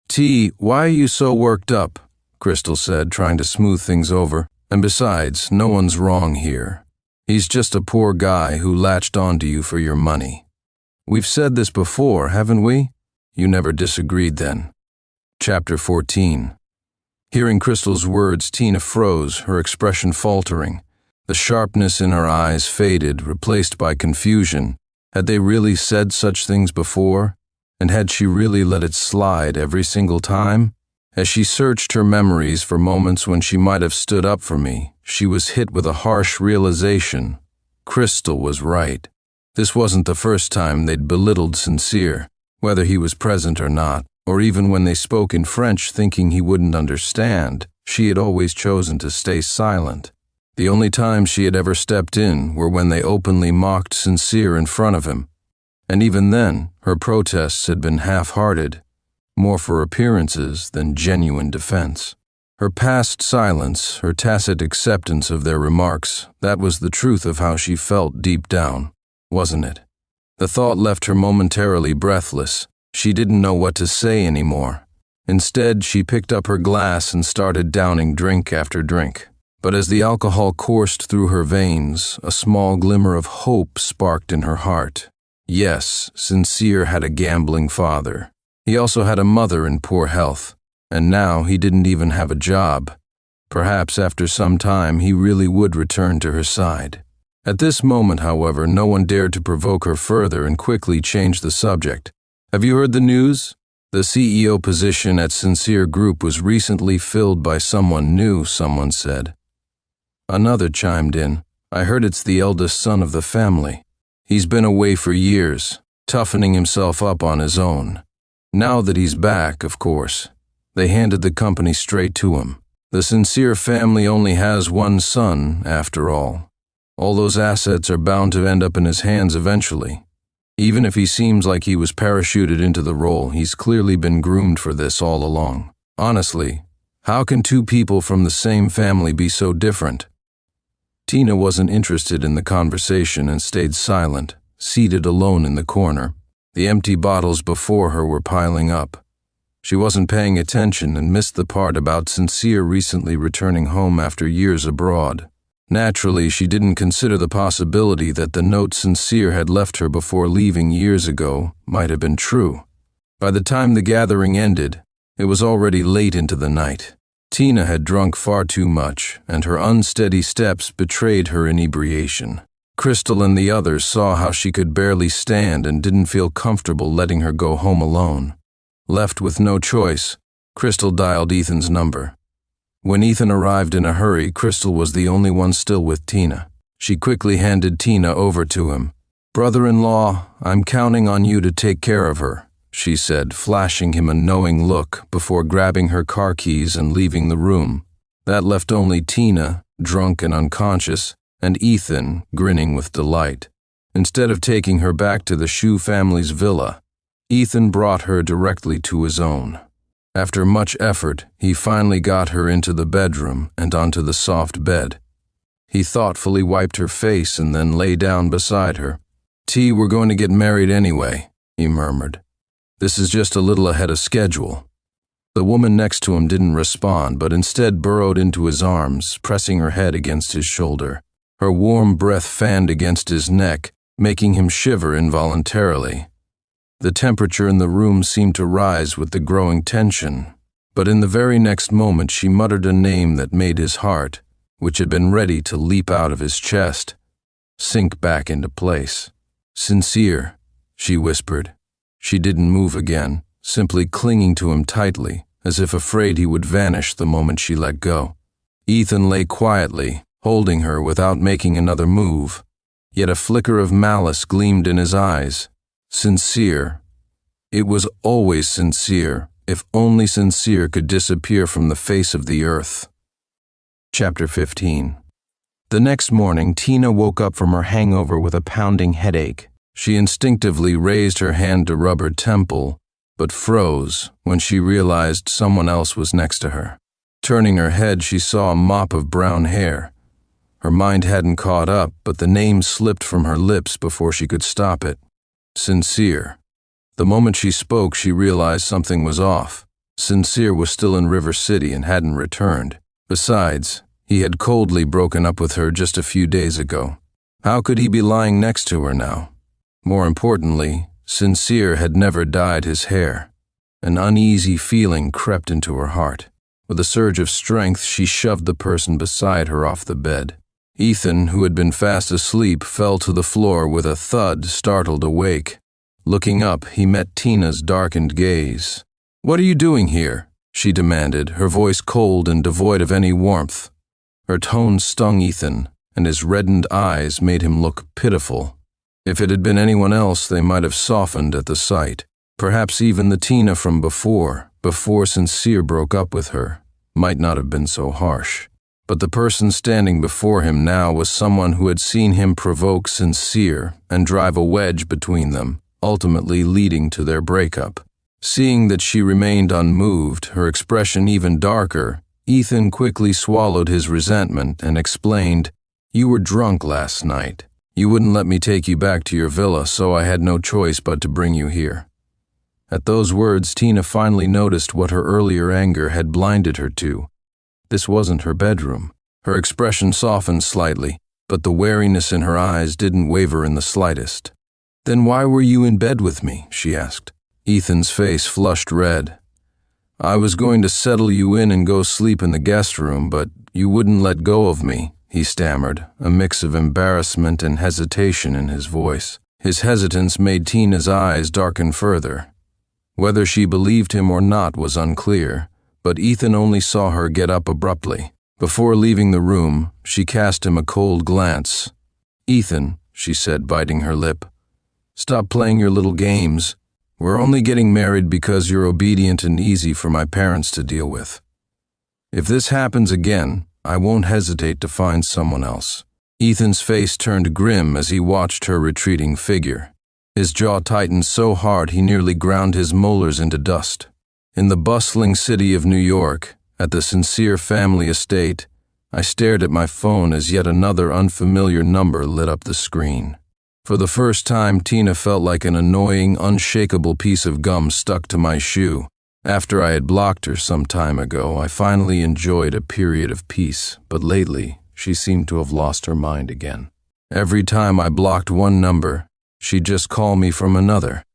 "T, why are you so worked up?" Crystal said, trying to smooth things over. "And besides, no one's wrong here. He's just a poor guy who latched onto you for your money. We've said this before, haven't we? You never disagreed then." Chapter 14. Hearing Crystal's words, Tina froze, her expression faltering. The sharpness in her eyes faded, replaced by confusion. Had they really said such things before? And had she really let it slide every single time? As she searched her memories for moments when she might have stood up for me, she was hit with a harsh realization. Crystal was right. This wasn't the first time they'd belittled Sincere, whether he was present or not, or even when they spoke in French thinking he wouldn't understand. She had always chosen to stay silent. The only times she had ever stepped in were when they openly mocked Sincere in front of him. And even then, her protests had been half-hearted, more for appearances than genuine defense. Her past silence, her tacit acceptance of their remarks, that was the truth of how she felt deep down, wasn't it? The thought left her momentarily breathless. She didn't know what to say anymore. Instead, she picked up her glass and started downing drink after drink. But as the alcohol coursed through her veins, a small glimmer of hope sparked in her heart. Yes, Sincere had a gambling father. He also had a mother in poor health, and now he didn't even have a job. Perhaps after some time he really would return to her side. At this moment, however, no one dared to provoke her further and quickly changed the subject. Have you heard the news? The CEO position at Sincere Group was recently filled by someone new, someone said. Another chimed in. I heard it's the eldest son of the family. He's been away for years, toughening himself up on his own. Now that he's back, of course, they handed the company straight to him. The Sincere family only has one son, after all. All those assets are bound to end up in his hands eventually. Even if he seems like he was parachuted into the role, he's clearly been groomed for this all along. Honestly, how can two people from the same family be so different? Tina wasn't interested in the conversation and stayed silent, seated alone in the corner. The empty bottles before her were piling up. She wasn't paying attention and missed the part about Sincere recently returning home after years abroad. Naturally, she didn't consider the possibility that the note Sincere had left her before leaving years ago might have been true. By the time the gathering ended, it was already late into the night. Tina had drunk far too much, and her unsteady steps betrayed her inebriation. Crystal and the others saw how she could barely stand and didn't feel comfortable letting her go home alone. Left with no choice, Crystal dialed Ethan's number. When Ethan arrived in a hurry, Crystal was the only one still with Tina. She quickly handed Tina over to him. "Brother-in-law, I'm counting on you to take care of her," she said, flashing him a knowing look before grabbing her car keys and leaving the room. That left only Tina, drunk and unconscious, and Ethan, grinning with delight. Instead of taking her back to the Shu family's villa, Ethan brought her directly to his own. After much effort, he finally got her into the bedroom and onto the soft bed. He thoughtfully wiped her face and then lay down beside her. "T, we're going to get married anyway," he murmured. "This is just a little ahead of schedule." The woman next to him didn't respond, but instead burrowed into his arms, pressing her head against his shoulder. Her warm breath fanned against his neck, making him shiver involuntarily. The temperature in the room seemed to rise with the growing tension, but in the very next moment she muttered a name that made his heart, which had been ready to leap out of his chest, sink back into place. "Sincere," she whispered. She didn't move again, simply clinging to him tightly, as if afraid he would vanish the moment she let go. Ethan lay quietly, holding her without making another move, yet a flicker of malice gleamed in his eyes. Sincere. It was always Sincere, if only Sincere could disappear from the face of the earth. Chapter 15. The next morning, Tina woke up from her hangover with a pounding headache. She instinctively raised her hand to rub her temple, but froze when she realized someone else was next to her. Turning her head, she saw a mop of brown hair. Her mind hadn't caught up, but the name slipped from her lips before she could stop it. Sincere. The moment she spoke, she realized something was off. Sincere was still in River City and hadn't returned. Besides, he had coldly broken up with her just a few days ago. How could he be lying next to her now? More importantly, Sincere had never dyed his hair. An uneasy feeling crept into her heart. With a surge of strength, she shoved the person beside her off the bed. Ethan, who had been fast asleep, fell to the floor with a thud, startled awake. Looking up, he met Tina's darkened gaze. "What are you doing here?" she demanded, her voice cold and devoid of any warmth. Her tone stung Ethan, and his reddened eyes made him look pitiful. If it had been anyone else, they might have softened at the sight. Perhaps even the Tina from before Sincere broke up with her, might not have been so harsh. But the person standing before him now was someone who had seen him provoke Sincere and drive a wedge between them, ultimately leading to their breakup. Seeing that she remained unmoved, her expression even darker, Ethan quickly swallowed his resentment and explained, "You were drunk last night. You wouldn't let me take you back to your villa, so I had no choice but to bring you here." At those words, Tina finally noticed what her earlier anger had blinded her to. This wasn't her bedroom. Her expression softened slightly, but the wariness in her eyes didn't waver in the slightest. "Then why were you in bed with me?" she asked. Ethan's face flushed red. "I was going to settle you in and go sleep in the guest room, but you wouldn't let go of me," he stammered, a mix of embarrassment and hesitation in his voice. His hesitance made Tina's eyes darken further. Whether she believed him or not was unclear, but Ethan only saw her get up abruptly. Before leaving the room, she cast him a cold glance. "Ethan," she said, biting her lip, "stop playing your little games. We're only getting married because you're obedient and easy for my parents to deal with. If this happens again, I won't hesitate to find someone else." Ethan's face turned grim as he watched her retreating figure. His jaw tightened so hard he nearly ground his molars into dust. In the bustling city of New York, at the Sincere family estate, I stared at my phone as yet another unfamiliar number lit up the screen. For the first time, Tina felt like an annoying, unshakable piece of gum stuck to my shoe. After I had blocked her some time ago, I finally enjoyed a period of peace, but lately, she seemed to have lost her mind again. Every time I blocked one number, she'd just call me from another.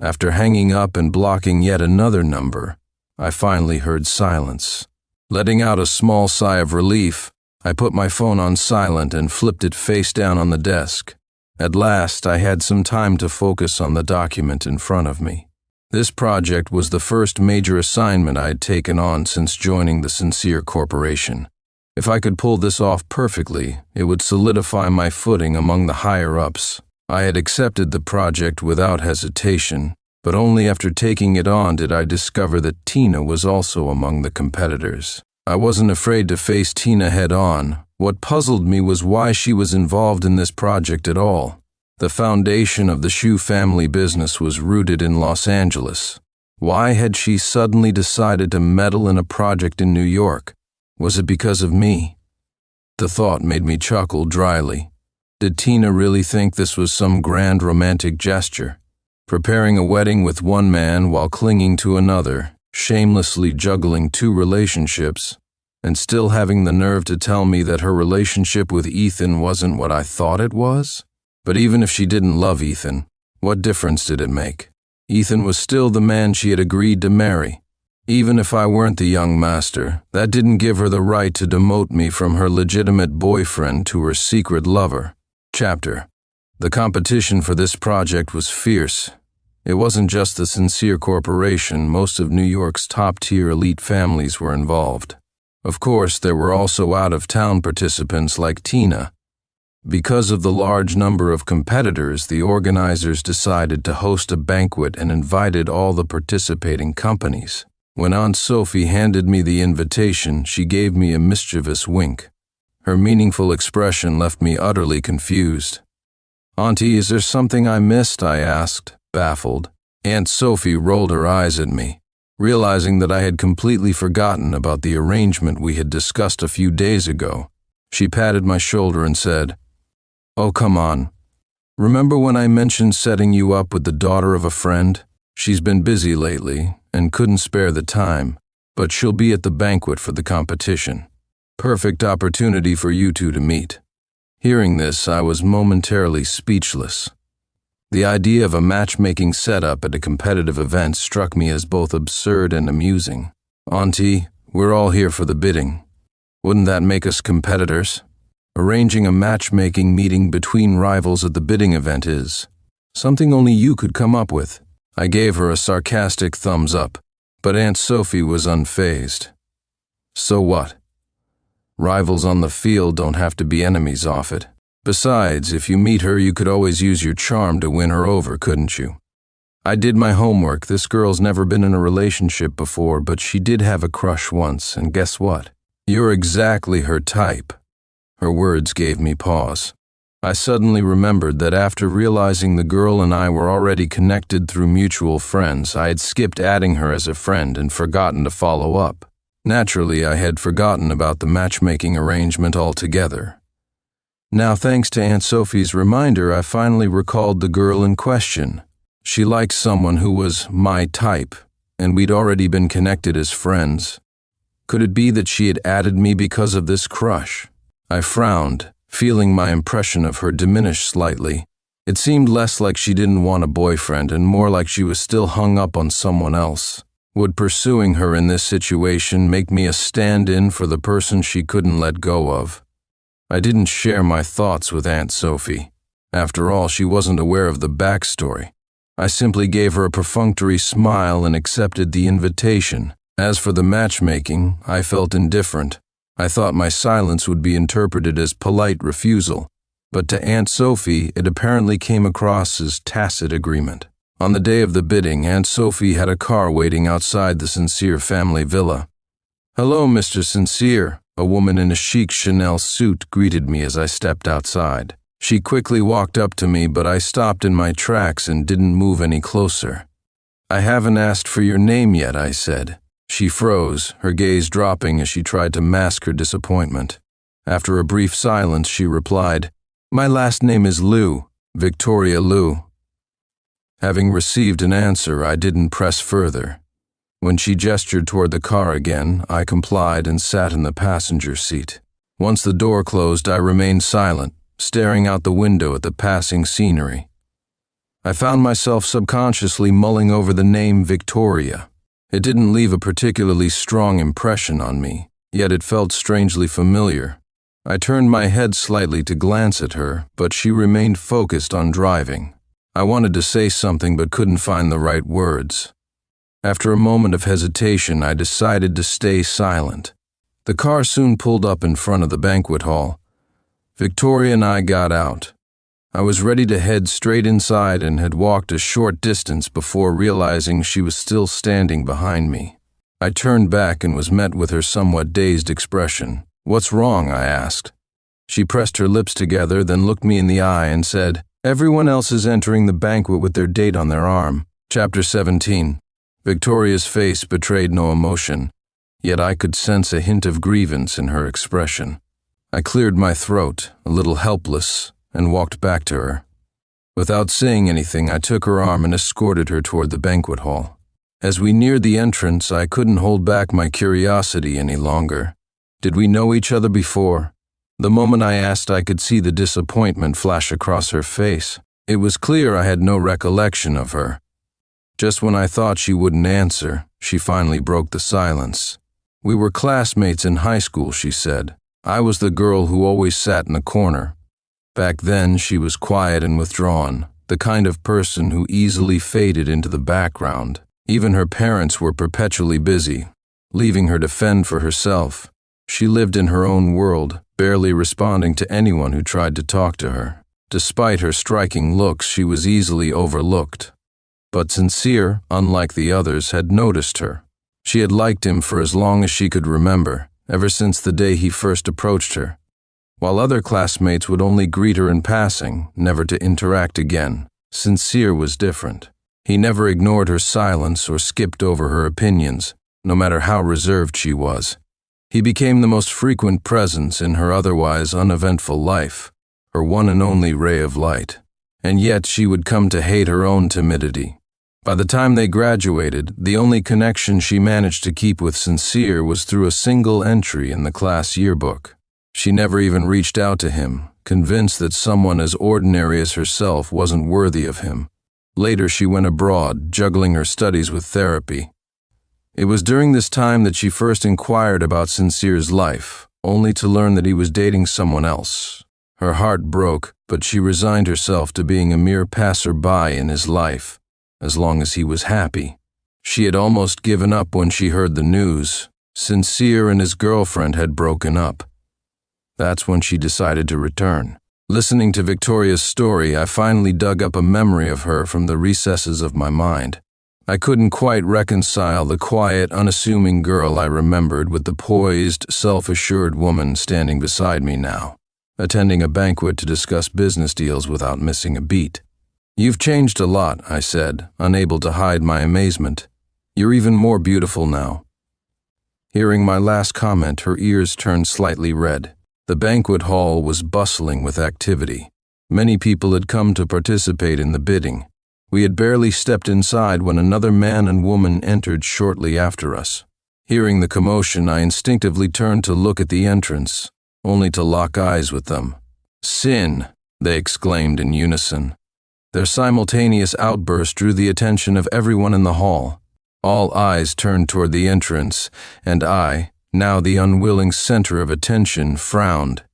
After hanging up and blocking yet another number, I finally heard silence. Letting out a small sigh of relief, I put my phone on silent and flipped it face down on the desk. At last, I had some time to focus on the document in front of me. This project was the first major assignment I had taken on since joining the Sincere Corporation. If I could pull this off perfectly, it would solidify my footing among the higher-ups. I had accepted the project without hesitation, but only after taking it on did I discover that Tina was also among the competitors. I wasn't afraid to face Tina head-on. What puzzled me was why she was involved in this project at all. The foundation of the Shoe family business was rooted in Los Angeles. Why had she suddenly decided to meddle in a project in New York? Was it because of me? The thought made me chuckle dryly. Did Tina really think this was some grand romantic gesture? Preparing a wedding with one man while clinging to another, shamelessly juggling two relationships, and still having the nerve to tell me that her relationship with Ethan wasn't what I thought it was? But even if she didn't love Ethan, what difference did it make? Ethan was still the man she had agreed to marry. Even if I weren't the young master, that didn't give her the right to demote me from her legitimate boyfriend to her secret lover. Chapter. The competition for this project was fierce. It wasn't just the Sincere Corporation, most of New York's top-tier elite families were involved. Of course, there were also out-of-town participants like Tina. Because of the large number of competitors, the organizers decided to host a banquet and invited all the participating companies. When Aunt Sophie handed me the invitation, she gave me a mischievous wink. Her meaningful expression left me utterly confused. "Auntie, is there something I missed?" I asked, baffled. Aunt Sophie rolled her eyes at me. Realizing that I had completely forgotten about the arrangement we had discussed a few days ago, she patted my shoulder and said, "Oh, come on. Remember when I mentioned setting you up with the daughter of a friend? She's been busy lately and couldn't spare the time, but she'll be at the banquet for the competition. Perfect opportunity for you two to meet." Hearing this, I was momentarily speechless. The idea of a matchmaking setup at a competitive event struck me as both absurd and amusing. "Auntie, we're all here for the bidding. Wouldn't that make us competitors? Arranging a matchmaking meeting between rivals at the bidding event is." Something only you could come up with." I gave her a sarcastic thumbs up, but Aunt Sophie was unfazed. "So what? Rivals on the field don't have to be enemies off it. Besides, if you meet her, you could always use your charm to win her over, couldn't you?" I did my homework. This girl's never been in a relationship before, but she did have a crush once, and guess what? "You're exactly her type." Her words gave me pause. I suddenly remembered that after realizing the girl and I were already connected through mutual friends, I had skipped adding her as a friend and forgotten to follow up. Naturally, I had forgotten about the matchmaking arrangement altogether. Now, thanks to Aunt Sophie's reminder, I finally recalled the girl in question. She liked someone who was my type, and we'd already been connected as friends. Could it be that she had added me because of this crush? I frowned, feeling my impression of her diminish slightly. It seemed less like she didn't want a boyfriend and more like she was still hung up on someone else. Would pursuing her in this situation make me a stand-in for the person she couldn't let go of? I didn't share my thoughts with Aunt Sophie. After all, she wasn't aware of the backstory. I simply gave her a perfunctory smile and accepted the invitation. As for the matchmaking, I felt indifferent. I thought my silence would be interpreted as polite refusal, but to Aunt Sophie it apparently came across as tacit agreement. On the day of the bidding, Aunt Sophie had a car waiting outside the Sincere family villa. "Hello, Mr. Sincere," a woman in a chic Chanel suit greeted me as I stepped outside. She quickly walked up to me, but I stopped in my tracks and didn't move any closer. "I haven't asked for your name yet," I said. She froze, her gaze dropping as she tried to mask her disappointment. After a brief silence, she replied, "My last name is Liu, Victoria Liu." Having received an answer, I didn't press further. When she gestured toward the car again, I complied and sat in the passenger seat. Once the door closed, I remained silent, staring out the window at the passing scenery. I found myself subconsciously mulling over the name Victoria. It didn't leave a particularly strong impression on me, yet it felt strangely familiar. I turned my head slightly to glance at her, but she remained focused on driving. I wanted to say something but couldn't find the right words. After a moment of hesitation, I decided to stay silent. The car soon pulled up in front of the banquet hall. Victoria and I got out. I was ready to head straight inside and had walked a short distance before realizing she was still standing behind me. I turned back and was met with her somewhat dazed expression. "What's wrong?" I asked. She pressed her lips together, then looked me in the eye and said, "Everyone else is entering the banquet with their date on their arm." Chapter 17. Victoria's face betrayed no emotion, yet I could sense a hint of grievance in her expression. I cleared my throat, a little helpless, and walked back to her. Without saying anything, I took her arm and escorted her toward the banquet hall. As we neared the entrance, I couldn't hold back my curiosity any longer. Did we know each other before? The moment I asked, I could see the disappointment flash across her face. It was clear I had no recollection of her. Just when I thought she wouldn't answer, she finally broke the silence. "We were classmates in high school," she said. "I was the girl who always sat in the corner." Back then, she was quiet and withdrawn, the kind of person who easily faded into the background. Even her parents were perpetually busy, leaving her to fend for herself. She lived in her own world, barely responding to anyone who tried to talk to her. Despite her striking looks, she was easily overlooked. But Sincere, unlike the others, had noticed her. She had liked him for as long as she could remember, ever since the day he first approached her. While other classmates would only greet her in passing, never to interact again, Sincere was different. He never ignored her silence or skipped over her opinions, no matter how reserved she was. He became the most frequent presence in her otherwise uneventful life, her one and only ray of light. And yet she would come to hate her own timidity. By the time they graduated, the only connection she managed to keep with Sincere was through a single entry in the class yearbook. She never even reached out to him, convinced that someone as ordinary as herself wasn't worthy of him. Later she went abroad, juggling her studies with therapy. It was during this time that she first inquired about Sincere's life, only to learn that he was dating someone else. Her heart broke, but she resigned herself to being a mere passer-by in his life, as long as he was happy. She had almost given up when she heard the news. Sincere and his girlfriend had broken up. That's when she decided to return. Listening to Victoria's story, I finally dug up a memory of her from the recesses of my mind. I couldn't quite reconcile the quiet, unassuming girl I remembered with the poised, self-assured woman standing beside me now, attending a banquet to discuss business deals without missing a beat. "You've changed a lot," I said, unable to hide my amazement. "You're even more beautiful now." Hearing my last comment, her ears turned slightly red. The banquet hall was bustling with activity. Many people had come to participate in the bidding. We had barely stepped inside when another man and woman entered shortly after us. Hearing the commotion, I instinctively turned to look at the entrance, only to lock eyes with them. "Sin!" they exclaimed in unison. Their simultaneous outburst drew the attention of everyone in the hall. All eyes turned toward the entrance, and I, now the unwilling center of attention, frowned.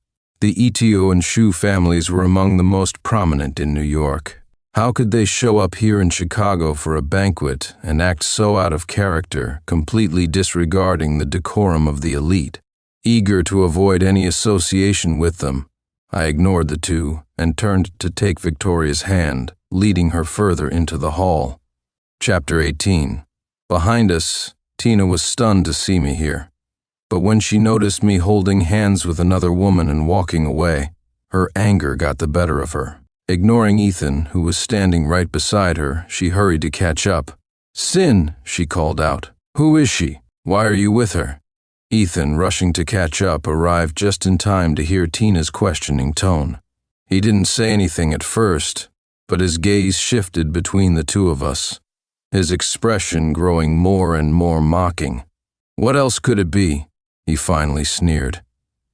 The Ito and Shu families were among the most prominent in New York. How could they show up here in Chicago for a banquet and act so out of character, completely disregarding the decorum of the elite? Eager to avoid any association with them, I ignored the two and turned to take Victoria's hand, leading her further into the hall. Chapter 18. Behind us, Tina was stunned to see me here. But when she noticed me holding hands with another woman and walking away, her anger got the better of her. Ignoring Ethan, who was standing right beside her, she hurried to catch up. "Sin," she called out. "Who is she? Why are you with her?" Ethan, rushing to catch up, arrived just in time to hear Tina's questioning tone. He didn't say anything at first, but his gaze shifted between the two of us, his expression growing more and more mocking. "What else could it be?" he finally sneered.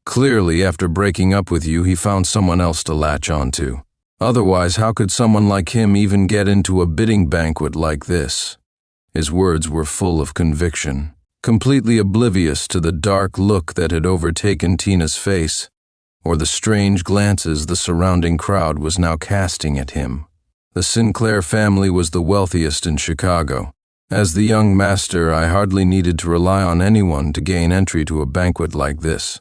"Clearly, after breaking up with you, he found someone else to latch onto. Otherwise, how could someone like him even get into a bidding banquet like this?" His words were full of conviction, completely oblivious to the dark look that had overtaken Tina's face, or the strange glances the surrounding crowd was now casting at him. The Sinclair family was the wealthiest in Chicago. As the young master, I hardly needed to rely on anyone to gain entry to a banquet like this.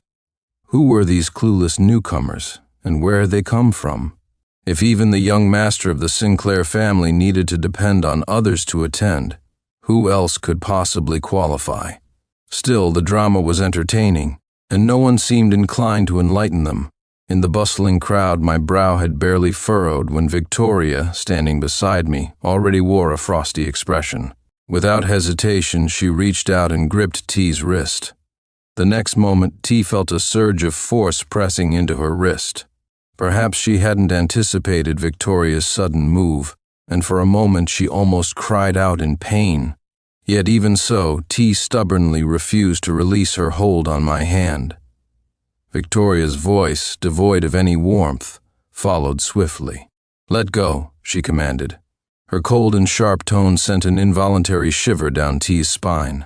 Who were these clueless newcomers, and where had they come from? If even the young master of the Sinclair family needed to depend on others to attend, who else could possibly qualify? Still, the drama was entertaining, and no one seemed inclined to enlighten them. In the bustling crowd, my brow had barely furrowed when Victoria, standing beside me, already wore a frosty expression. Without hesitation, she reached out and gripped T's wrist. The next moment, T felt a surge of force pressing into her wrist. Perhaps she hadn't anticipated Victoria's sudden move, and for a moment she almost cried out in pain. Yet even so, T stubbornly refused to release her hold on my hand. Victoria's voice, devoid of any warmth, followed swiftly. "Let go," she commanded. Her cold and sharp tone sent an involuntary shiver down T's spine.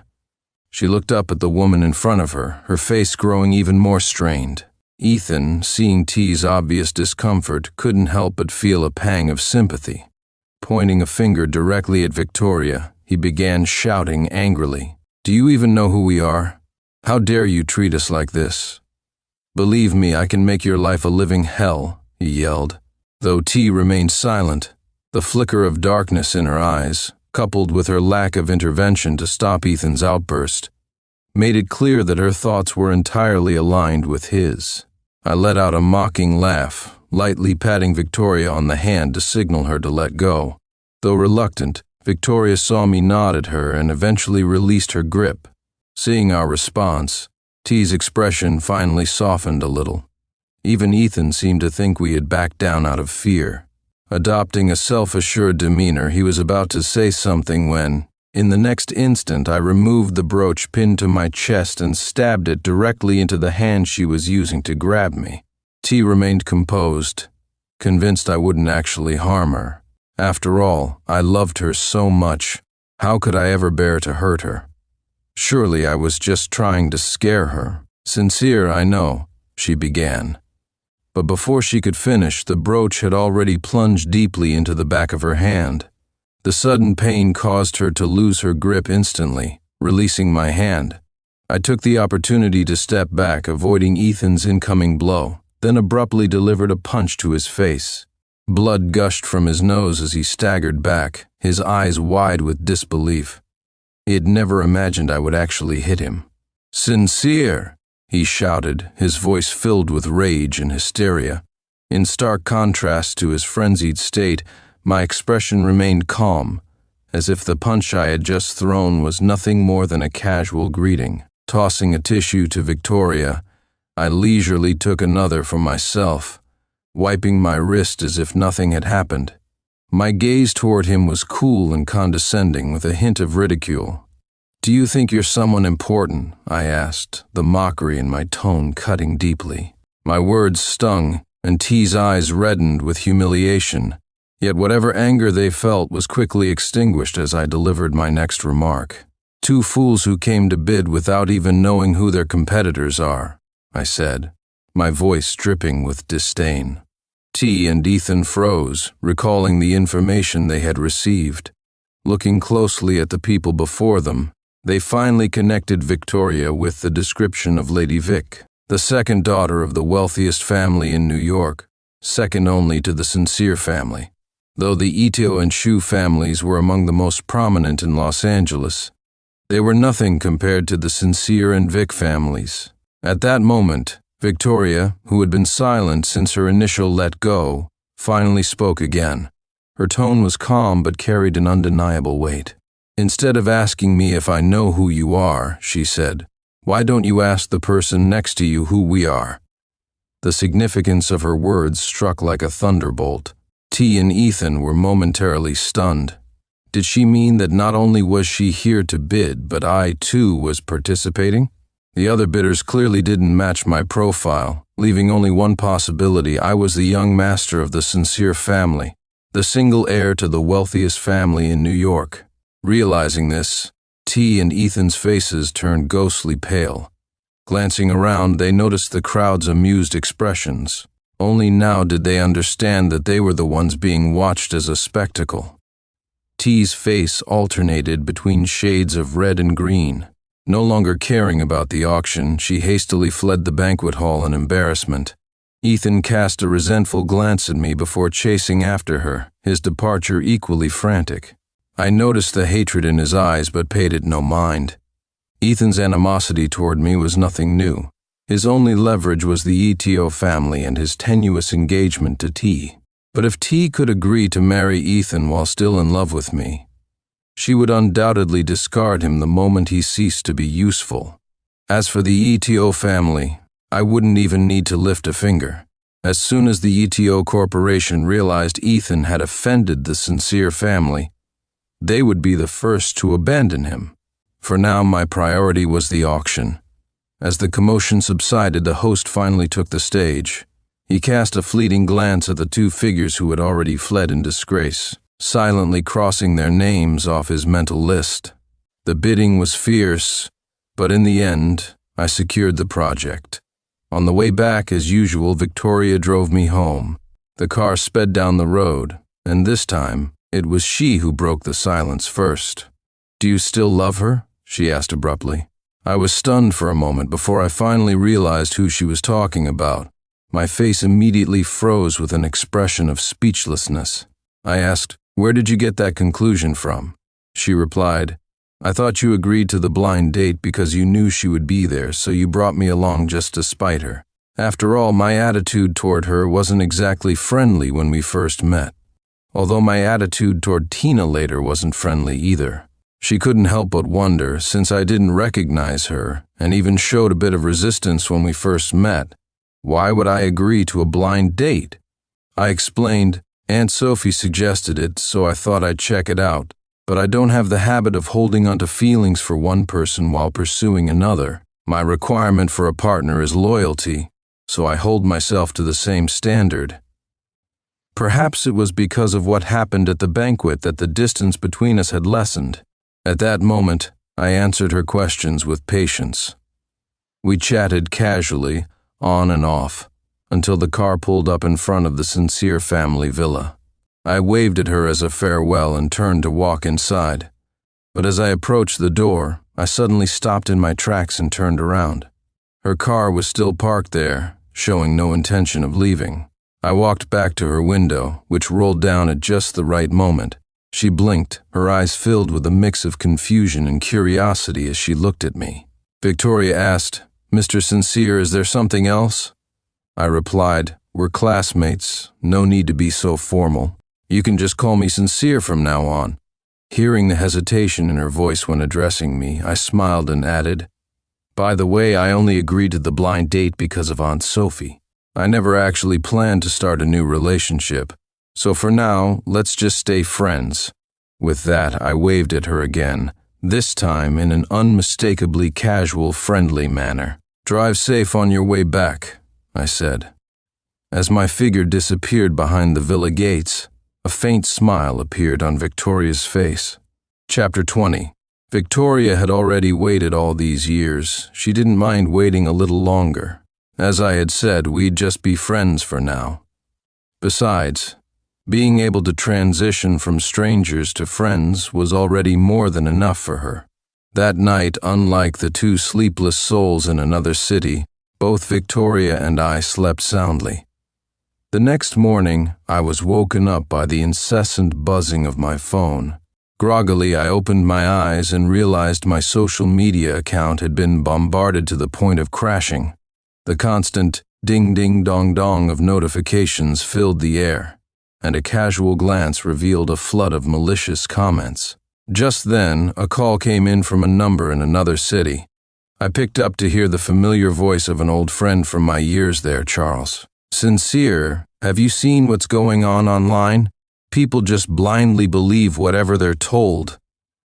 She looked up at the woman in front of her, her face growing even more strained. Ethan, seeing T's obvious discomfort, couldn't help but feel a pang of sympathy. Pointing a finger directly at Victoria, he began shouting angrily, "Do you even know who we are? How dare you treat us like this? Believe me, I can make your life a living hell," he yelled. Though T remained silent, the flicker of darkness in her eyes, coupled with her lack of intervention to stop Ethan's outburst, made it clear that her thoughts were entirely aligned with his. I let out a mocking laugh, lightly patting Victoria on the hand to signal her to let go. Though reluctant, Victoria saw me nod at her and eventually released her grip. Seeing our response, T's expression finally softened a little. Even Ethan seemed to think we had backed down out of fear. Adopting a self-assured demeanor, he was about to say something when, in the next instant, I removed the brooch pinned to my chest and stabbed it directly into the hand she was using to grab me. T remained composed, convinced I wouldn't actually harm her. After all, I loved her so much. How could I ever bear to hurt her? Surely I was just trying to scare her. "Sincere, I know," she began. but before she could finish, the brooch had already plunged deeply into the back of her hand. The sudden pain caused her to lose her grip instantly, releasing my hand. I took the opportunity to step back, avoiding Ethan's incoming blow, then abruptly delivered a punch to his face. Blood gushed from his nose as he staggered back, his eyes wide with disbelief. He had never imagined I would actually hit him. "Sincere!" he shouted, his voice filled with rage and hysteria. In stark contrast to his frenzied state, my expression remained calm, as if the punch I had just thrown was nothing more than a casual greeting. Tossing a tissue to Victoria, I leisurely took another for myself, wiping my wrist as if nothing had happened. My gaze toward him was cool and condescending, with a hint of ridicule. "Do you think you're someone important?" I asked, the mockery in my tone cutting deeply. My words stung, and T's eyes reddened with humiliation, yet whatever anger they felt was quickly extinguished as I delivered my next remark. "Two fools who came to bid without even knowing who their competitors are," I said, my voice dripping with disdain. T and Ethan froze, recalling the information they had received. Looking closely at the people before them, they finally connected Victoria with the description of Lady Vic, the second daughter of the wealthiest family in New York, second only to the Sincere family. Though the Ito and Shu families were among the most prominent in Los Angeles, they were nothing compared to the Sincere and Vic families. At that moment, Victoria, who had been silent since her initial let go, finally spoke again. Her tone was calm but carried an undeniable weight. "Instead of asking me if I know who you are," she said, "why don't you ask the person next to you who we are?" The significance of her words struck like a thunderbolt. T and Ethan were momentarily stunned. Did she mean that not only was she here to bid, but I too was participating? The other bidders clearly didn't match my profile, leaving only one possibility: I was the young master of the Sincere family, the single heir to the wealthiest family in New York. Realizing this, T and Ethan's faces turned ghostly pale. Glancing around, they noticed the crowd's amused expressions. Only now did they understand that they were the ones being watched as a spectacle. T's face alternated between shades of red and green. No longer caring about the auction, she hastily fled the banquet hall in embarrassment. Ethan cast a resentful glance at me before chasing after her, his departure equally frantic. I noticed the hatred in his eyes but paid it no mind. Ethan's animosity toward me was nothing new. His only leverage was the Ito family and his tenuous engagement to T. But if T could agree to marry Ethan while still in love with me, she would undoubtedly discard him the moment he ceased to be useful. As for the Ito family, I wouldn't even need to lift a finger. As soon as the Ito Corporation realized Ethan had offended the Sincere family, they would be the first to abandon him. For now, my priority was the auction. As the commotion subsided, the host finally took the stage. He cast a fleeting glance at the two figures who had already fled in disgrace, silently crossing their names off his mental list. The bidding was fierce, but in the end, I secured the project. On the way back, as usual, Victoria drove me home. The car sped down the road, and this time, it was she who broke the silence first. "Do you still love her?" she asked abruptly. I was stunned for a moment before I finally realized who she was talking about. My face immediately froze with an expression of speechlessness. I asked, "Where did you get that conclusion from?" She replied, "I thought you agreed to the blind date because you knew she would be there, so you brought me along just to spite her. After all, my attitude toward her wasn't exactly friendly when we first met. Although my attitude toward Tina later wasn't friendly either. She couldn't help but wonder, since I didn't recognize her and even showed a bit of resistance when we first met, why would I agree to a blind date? I explained, Aunt Sophie suggested it, so I thought I'd check it out, but I don't have the habit of holding onto feelings for one person while pursuing another. My requirement for a partner is loyalty, so I hold myself to the same standard. Perhaps it was because of what happened at the banquet that the distance between us had lessened. At that moment, I answered her questions with patience. We chatted casually, on and off. until the car pulled up in front of the Sincere family villa. I waved at her as a farewell and turned to walk inside. But as I approached the door, I suddenly stopped in my tracks and turned around. Her car was still parked there, showing no intention of leaving. I walked back to her window, which rolled down at just the right moment. She blinked, her eyes filled with a mix of confusion and curiosity as she looked at me. Victoria asked, "Mr. Sincere, is there something else?" I replied, "We're classmates, no need to be so formal. You can just call me Sincere from now on." Hearing the hesitation in her voice when addressing me, I smiled and added, "By the way, I only agreed to the blind date because of Aunt Sophie. I never actually planned to start a new relationship, so for now, let's just stay friends." With that, I waved at her again, this time in an unmistakably casual, friendly manner. "Drive safe on your way back," I said. As my figure disappeared behind the villa gates, a faint smile appeared on Victoria's face. Chapter 20. Victoria had already waited all these years. She didn't mind waiting a little longer. As I had said, we'd just be friends for now. Besides, being able to transition from strangers to friends was already more than enough for her. That night, unlike the two sleepless souls in another city, both Victoria and I slept soundly. The next morning, I was woken up by the incessant buzzing of my phone. Groggily, I opened my eyes and realized my social media account had been bombarded to the point of crashing. The constant ding-ding-dong-dong of notifications filled the air, and a casual glance revealed a flood of malicious comments. Just then, a call came in from a number in another city. I picked up to hear the familiar voice of an old friend from my years there, Charles. "Sincere, have you seen what's going on online? People just blindly believe whatever they're told.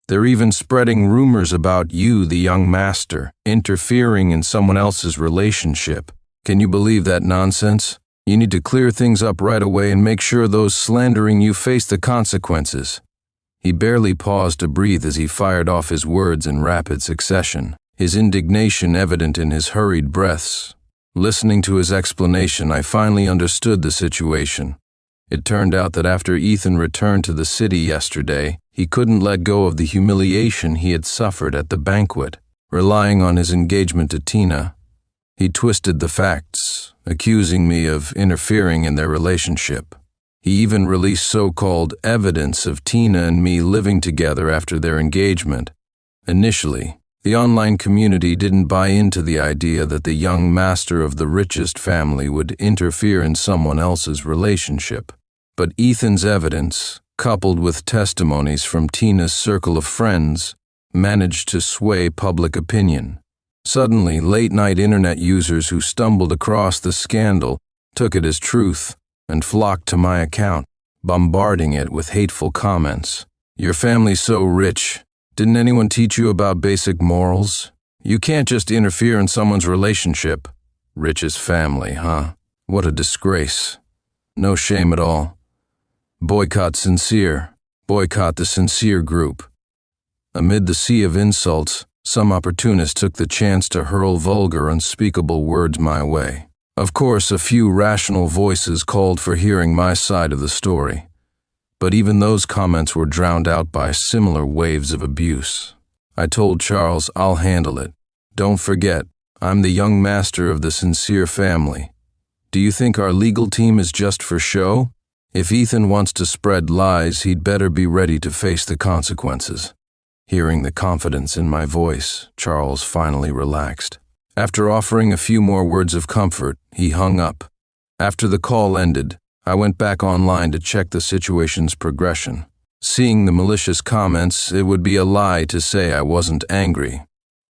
They're even spreading rumors about you, the young master, interfering in someone else's relationship. Can you believe that nonsense? You need to clear things up right away and make sure those slandering you face the consequences." He barely paused to breathe as he fired off his words in rapid succession, his indignation evident in his hurried breaths. Listening to his explanation, I finally understood the situation. It turned out that after Ethan returned to the city yesterday, he couldn't let go of the humiliation he had suffered at the banquet. Relying on his engagement to Tina, he twisted the facts, accusing me of interfering in their relationship. He even released so-called evidence of Tina and me living together after their engagement. Initially, the online community didn't buy into the idea that the young master of the richest family would interfere in someone else's relationship. But Ethan's evidence, coupled with testimonies from Tina's circle of friends, managed to sway public opinion. Suddenly, late-night internet users who stumbled across the scandal took it as truth and flocked to my account, bombarding it with hateful comments. "Your family's so rich. Didn't anyone teach you about basic morals? You can't just interfere in someone's relationship. Richest family, huh? What a disgrace. No shame at all. Boycott Sincere. Boycott the Sincere group." Amid the sea of insults, some opportunist took the chance to hurl vulgar, unspeakable words my way. Of course, a few rational voices called for hearing my side of the story, but even those comments were drowned out by similar waves of abuse. I told Charles I'll handle it. "Don't forget, I'm the young master of the Sincere family. Do you think our legal team is just for show? If Ethan wants to spread lies, he'd better be ready to face the consequences." Hearing the confidence in my voice, Charles finally relaxed. After offering a few more words of comfort, he hung up. After the call ended, I went back online to check the situation's progression. Seeing the malicious comments, it would be a lie to say I wasn't angry.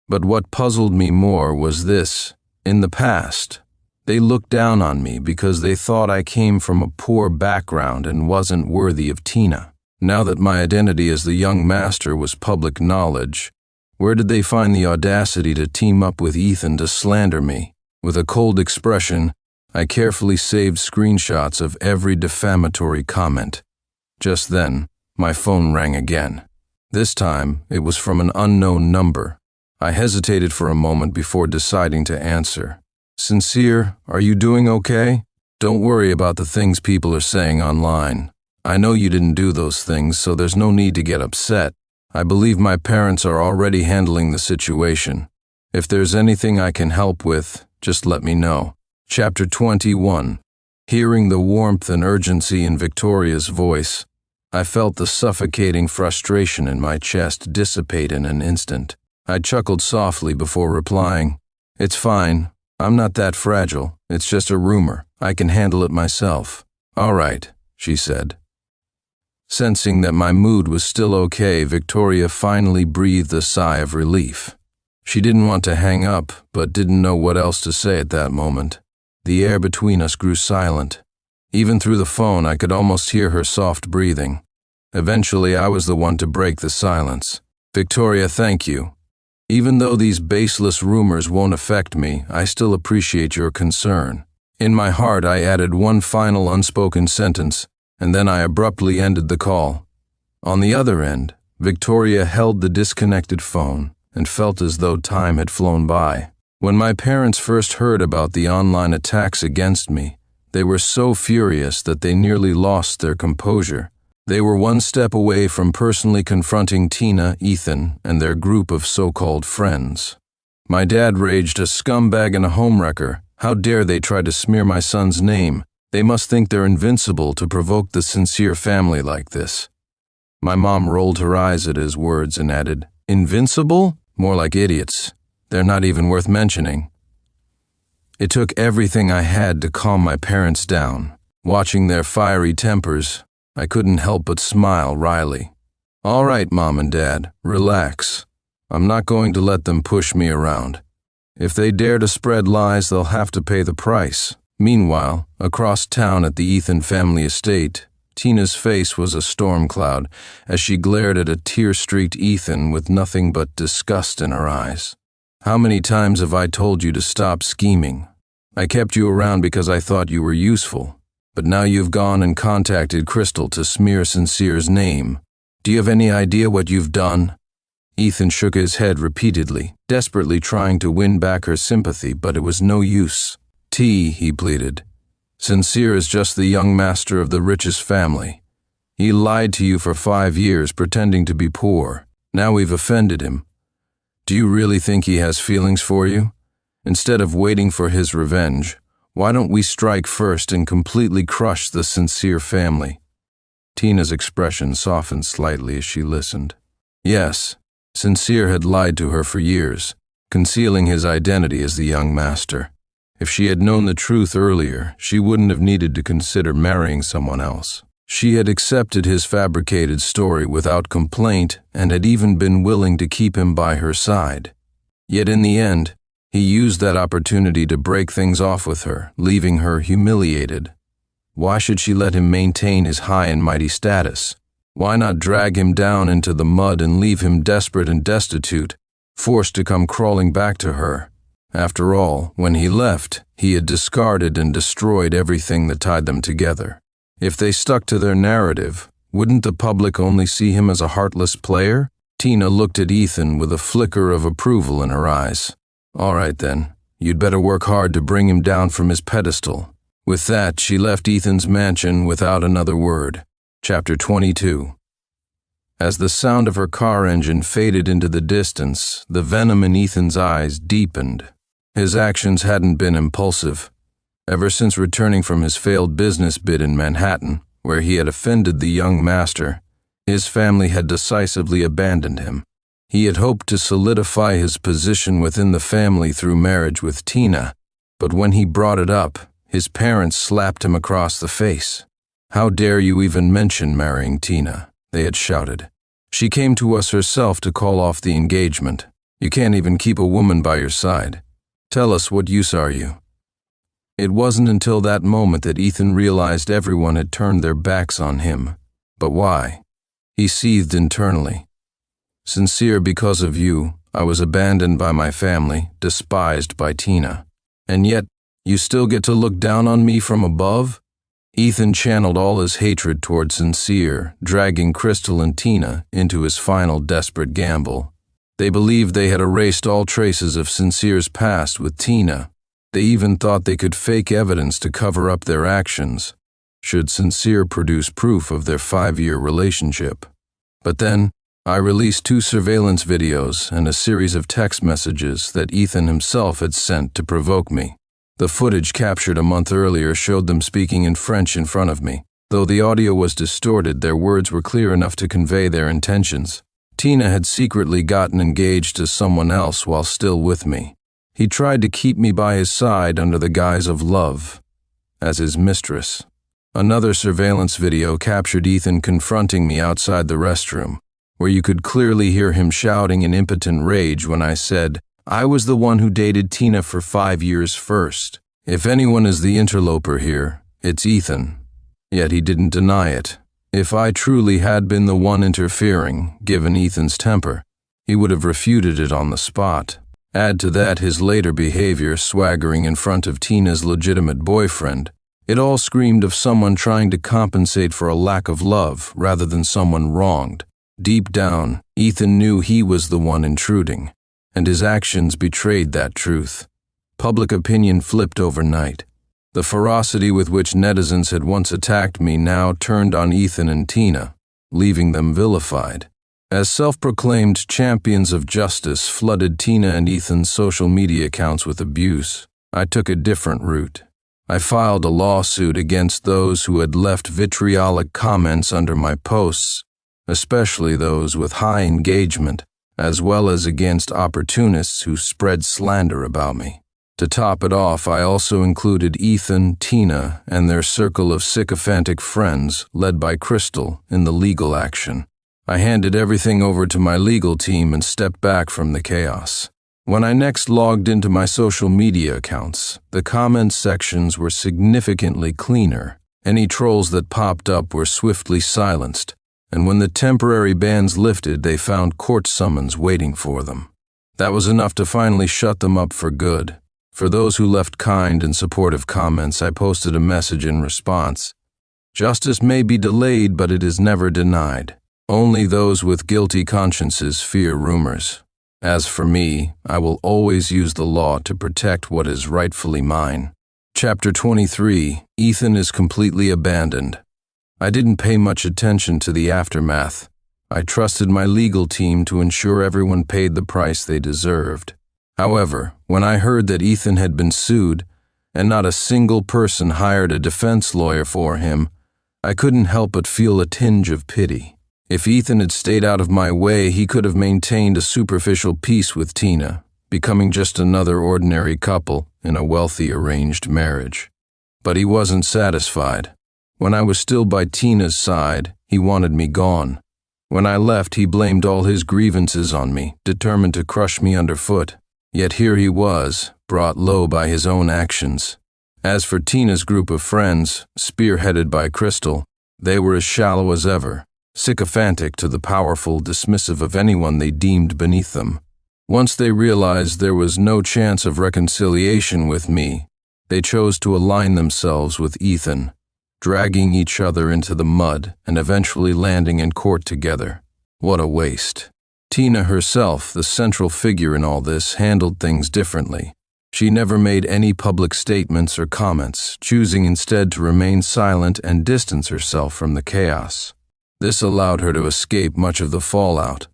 But what puzzled me more was this: in the past, they looked down on me because they thought I came from a poor background and wasn't worthy of Tina. Now that my identity as the young master was public knowledge, where did they find the audacity to team up with Ethan to slander me? With a cold expression, I carefully saved screenshots of every defamatory comment. Just then, my phone rang again. This time, it was from an unknown number. I hesitated for a moment before deciding to answer. Sincere, are you doing okay? Don't worry about the things people are saying online. I know you didn't do those things, so there's no need to get upset. I believe my parents are already handling the situation. If there's anything I can help with, just let me know. Chapter 21. Hearing the warmth and urgency in Victoria's voice, I felt the suffocating frustration in my chest dissipate in an instant. I chuckled softly before replying, "It's fine. I'm not that fragile. It's just a rumor. I can handle it myself." "All right," she said. Sensing that my mood was still okay, Victoria finally breathed a sigh of relief. She didn't want to hang up, but didn't know what else to say at that moment. The air between us grew silent. Even through the phone, I could almost hear her soft breathing. Eventually, I was the one to break the silence. "Victoria, thank you. Even though these baseless rumors won't affect me, I still appreciate your concern." In my heart, I added one final unspoken sentence, and then I abruptly ended the call. On the other end, Victoria held the disconnected phone and felt as though time had flown by. When my parents first heard about the online attacks against me, they were so furious that they nearly lost their composure. They were one step away from personally confronting Tina, Ethan, and their group of so-called friends. My dad raged, "A scumbag and a homewrecker. How dare they try to smear my son's name? They must think they're invincible to provoke the Sincere family like this." My mom rolled her eyes at his words and added, "Invincible? More like idiots. They're not even worth mentioning." It took everything I had to calm my parents down. Watching their fiery tempers, I couldn't help but smile wryly. "All right, Mom and Dad, relax. I'm not going to let them push me around. If they dare to spread lies, they'll have to pay the price." Meanwhile, across town at the Ethan family estate, Tina's face was a storm cloud as she glared at a tear-streaked Ethan with nothing but disgust in her eyes. "How many times have I told you to stop scheming? I kept you around because I thought you were useful. But now you've gone and contacted Crystal to smear Sincere's name. Do you have any idea what you've done?" Ethan shook his head repeatedly, desperately trying to win back her sympathy, but it was no use. He pleaded. "Sincere is just the young master of the richest family. He lied to you for 5 years, pretending to be poor. Now we've offended him. Do you really think he has feelings for you? Instead of waiting for his revenge, why don't we strike first and completely crush the Sincere family?" Tina's expression softened slightly as she listened. Yes, Sincere had lied to her for years, concealing his identity as the young master. If she had known the truth earlier, she wouldn't have needed to consider marrying someone else. She had accepted his fabricated story without complaint and had even been willing to keep him by her side. Yet in the end, he used that opportunity to break things off with her, leaving her humiliated. Why should she let him maintain his high and mighty status? Why not drag him down into the mud and leave him desperate and destitute, forced to come crawling back to her? After all, when he left, he had discarded and destroyed everything that tied them together. If they stuck to their narrative, wouldn't the public only see him as a heartless player? Tina looked at Ethan with a flicker of approval in her eyes. "All right then, you'd better work hard to bring him down from his pedestal." With that, she left Ethan's mansion without another word. Chapter 22. As the sound of her car engine faded into the distance, the venom in Ethan's eyes deepened. His actions hadn't been impulsive. Ever since returning from his failed business bid in Manhattan, where he had offended the young master, his family had decisively abandoned him. He had hoped to solidify his position within the family through marriage with Tina, but when he brought it up, his parents slapped him across the face. "How dare you even mention marrying Tina?" they had shouted. "She came to us herself to call off the engagement. You can't even keep a woman by your side. Tell us, what use are you?" It wasn't until that moment that Ethan realized everyone had turned their backs on him. But why? He seethed internally. "Sincere, because of you, I was abandoned by my family, despised by Tina. And yet, you still get to look down on me from above?" Ethan channeled all his hatred toward Sincere, dragging Crystal and Tina into his final desperate gamble. They believed they had erased all traces of Sincere's past with Tina, They even thought they could fake evidence to cover up their actions, should Sincere produce proof of their 5-year relationship. But then, I released 2 surveillance videos and a series of text messages that Ethan himself had sent to provoke me. The footage captured a month earlier showed them speaking in French in front of me. Though the audio was distorted, their words were clear enough to convey their intentions. Tina had secretly gotten engaged to someone else while still with me. He tried to keep me by his side under the guise of love, as his mistress. Another surveillance video captured Ethan confronting me outside the restroom, where you could clearly hear him shouting in impotent rage when I said, "I was the one who dated Tina for 5 years first. If anyone is the interloper here, it's Ethan." Yet he didn't deny it. If I truly had been the one interfering, given Ethan's temper, he would have refuted it on the spot. Add to that his later behavior, swaggering in front of Tina's legitimate boyfriend. It all screamed of someone trying to compensate for a lack of love rather than someone wronged. Deep down, Ethan knew he was the one intruding, and his actions betrayed that truth. Public opinion flipped overnight. The ferocity with which netizens had once attacked me now turned on Ethan and Tina, leaving them vilified. As self-proclaimed champions of justice flooded Tina and Ethan's social media accounts with abuse, I took a different route. I filed a lawsuit against those who had left vitriolic comments under my posts, especially those with high engagement, as well as against opportunists who spread slander about me. To top it off, I also included Ethan, Tina, and their circle of sycophantic friends, led by Crystal, in the legal action. I handed everything over to my legal team and stepped back from the chaos. When I next logged into my social media accounts, the comments sections were significantly cleaner. Any trolls that popped up were swiftly silenced, and when the temporary bans lifted, they found court summons waiting for them. That was enough to finally shut them up for good. For those who left kind and supportive comments, I posted a message in response. Justice may be delayed, but it is never denied. Only those with guilty consciences fear rumors. As for me, I will always use the law to protect what is rightfully mine. Chapter 23, Ethan is completely abandoned. I didn't pay much attention to the aftermath. I trusted my legal team to ensure everyone paid the price they deserved. However, when I heard that Ethan had been sued, and not a single person hired a defense lawyer for him, I couldn't help but feel a tinge of pity. If Ethan had stayed out of my way, he could have maintained a superficial peace with Tina, becoming just another ordinary couple in a wealthy arranged marriage. But he wasn't satisfied. When I was still by Tina's side, he wanted me gone. When I left, he blamed all his grievances on me, determined to crush me underfoot. Yet here he was, brought low by his own actions. As for Tina's group of friends, spearheaded by Crystal, they were as shallow as ever, sycophantic to the powerful, dismissive of anyone they deemed beneath them. Once they realized there was no chance of reconciliation with me, they chose to align themselves with Ethan, dragging each other into the mud and eventually landing in court together. What a waste. Tina herself, the central figure in all this, handled things differently. She never made any public statements or comments, choosing instead to remain silent and distance herself from the chaos. This allowed her to escape much of the fallout.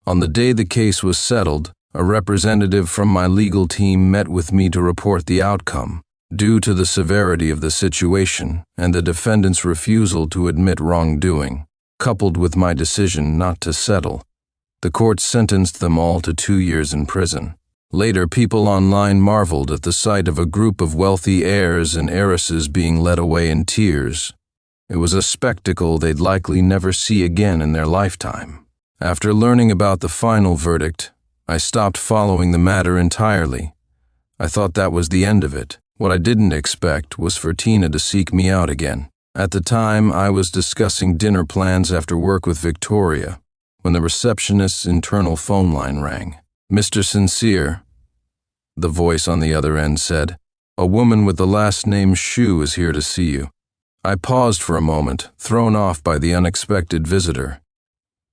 On the day the case was settled, a representative from my legal team met with me to report the outcome. Due to the severity of the situation and the defendant's refusal to admit wrongdoing, coupled with my decision not to settle, the court sentenced them all to 2 years in prison. Later, people online marveled at the sight of a group of wealthy heirs and heiresses being led away in tears. It was a spectacle they'd likely never see again in their lifetime. After learning about the final verdict, I stopped following the matter entirely. I thought that was the end of it. What I didn't expect was for Tina to seek me out again. At the time, I was discussing dinner plans after work with Victoria, when the receptionist's internal phone line rang. "Mr. Sincere," the voice on the other end said, "a woman with the last name Shu is here to see you." I paused for a moment, thrown off by the unexpected visitor.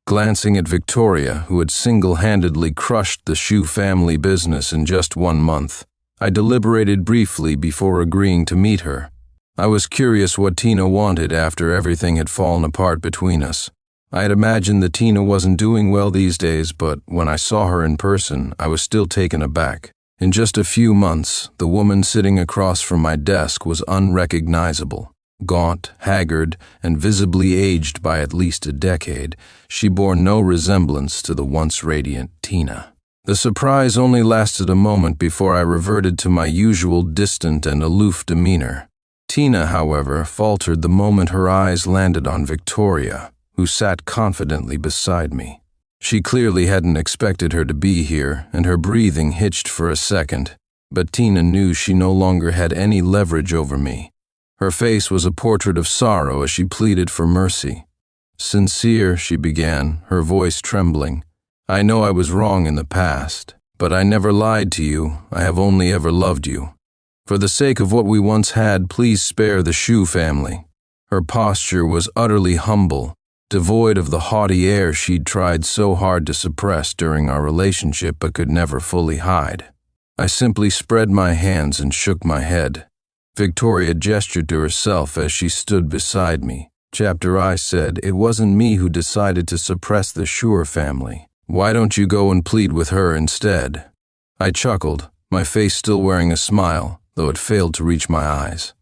Glancing at Victoria, who had single-handedly crushed the Shu family business in just 1 month, I deliberated briefly before agreeing to meet her. I was curious what Tina wanted after everything had fallen apart between us. I had imagined that Tina wasn't doing well these days, but when I saw her in person, I was still taken aback. In just a few months, the woman sitting across from my desk was unrecognizable. Gaunt, haggard, and visibly aged by at least a decade, she bore no resemblance to the once radiant Tina. The surprise only lasted a moment before I reverted to my usual distant and aloof demeanor. Tina, however, faltered the moment her eyes landed on Victoria, who sat confidently beside me. She clearly hadn't expected her to be here, and her breathing hitched for a second, but Tina knew she no longer had any leverage over me. Her face was a portrait of sorrow as she pleaded for mercy. "Sincere," she began, her voice trembling. "I know I was wrong in the past, but I never lied to you. I have only ever loved you. For the sake of what we once had, please spare the Shu family." Her posture was utterly humble, devoid of the haughty air she'd tried so hard to suppress during our relationship but could never fully hide. I simply spread my hands and shook my head. Victoria gestured to herself as she stood beside me. "Chapter," I said, "it wasn't me who decided to suppress the Shure family. Why don't you go and plead with her instead?" I chuckled, my face still wearing a smile, though it failed to reach my eyes.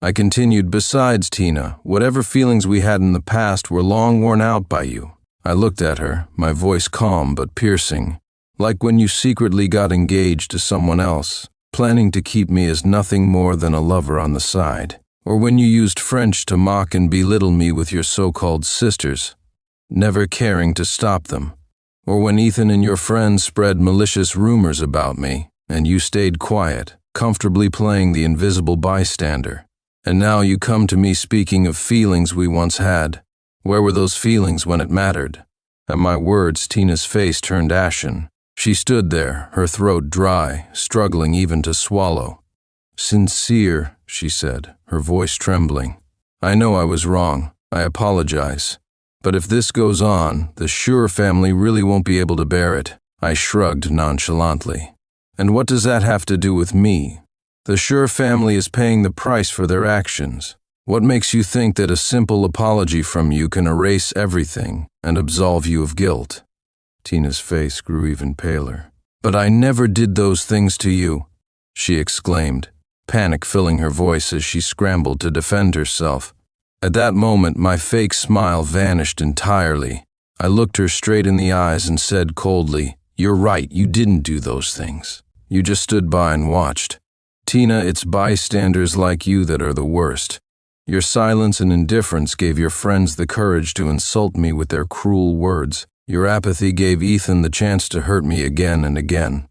I continued, "Besides, Tina, whatever feelings we had in the past were long worn out by you." I looked at her, my voice calm but piercing, like when you secretly got engaged to someone else, planning to keep me as nothing more than a lover on the side, or when you used French to mock and belittle me with your so-called sisters, never caring to stop them, or when Ethan and your friends spread malicious rumors about me, and you stayed quiet, comfortably playing the invisible bystander. And now you come to me speaking of feelings we once had. Where were those feelings when it mattered? At my words, Tina's face turned ashen. She stood there, her throat dry, struggling even to swallow. "Sincere," she said, her voice trembling. "I know I was wrong. I apologize. But if this goes on, the Shure family really won't be able to bear it." I shrugged nonchalantly. "And what does that have to do with me? The Shure family is paying the price for their actions. What makes you think that a simple apology from you can erase everything and absolve you of guilt?" Tina's face grew even paler. "But I never did those things to you," she exclaimed, panic filling her voice as she scrambled to defend herself. At that moment, my fake smile vanished entirely. I looked her straight in the eyes and said coldly, "You're right, you didn't do those things. You just stood by and watched. Tina, it's bystanders like you that are the worst. Your silence and indifference gave your friends the courage to insult me with their cruel words. Your apathy gave Ethan the chance to hurt me again and again.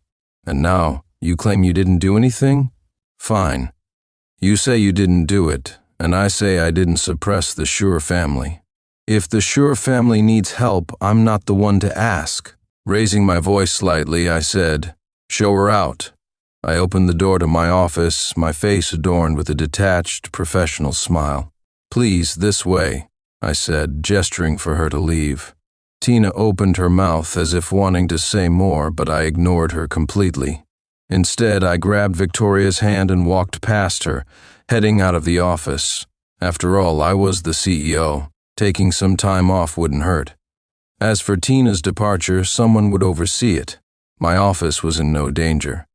And now, you claim you didn't do anything? Fine. You say you didn't do it, and I say I didn't suppress the Shure family. If the Shure family needs help, I'm not the one to ask." Raising my voice slightly, I said, "Show her out." I opened the door to my office, my face adorned with a detached, professional smile. "Please, this way," I said, gesturing for her to leave. Tina opened her mouth as if wanting to say more, but I ignored her completely. Instead, I grabbed Victoria's hand and walked past her, heading out of the office. After all, I was the CEO. Taking some time off wouldn't hurt. As for Tina's departure, someone would oversee it. My office was in no danger.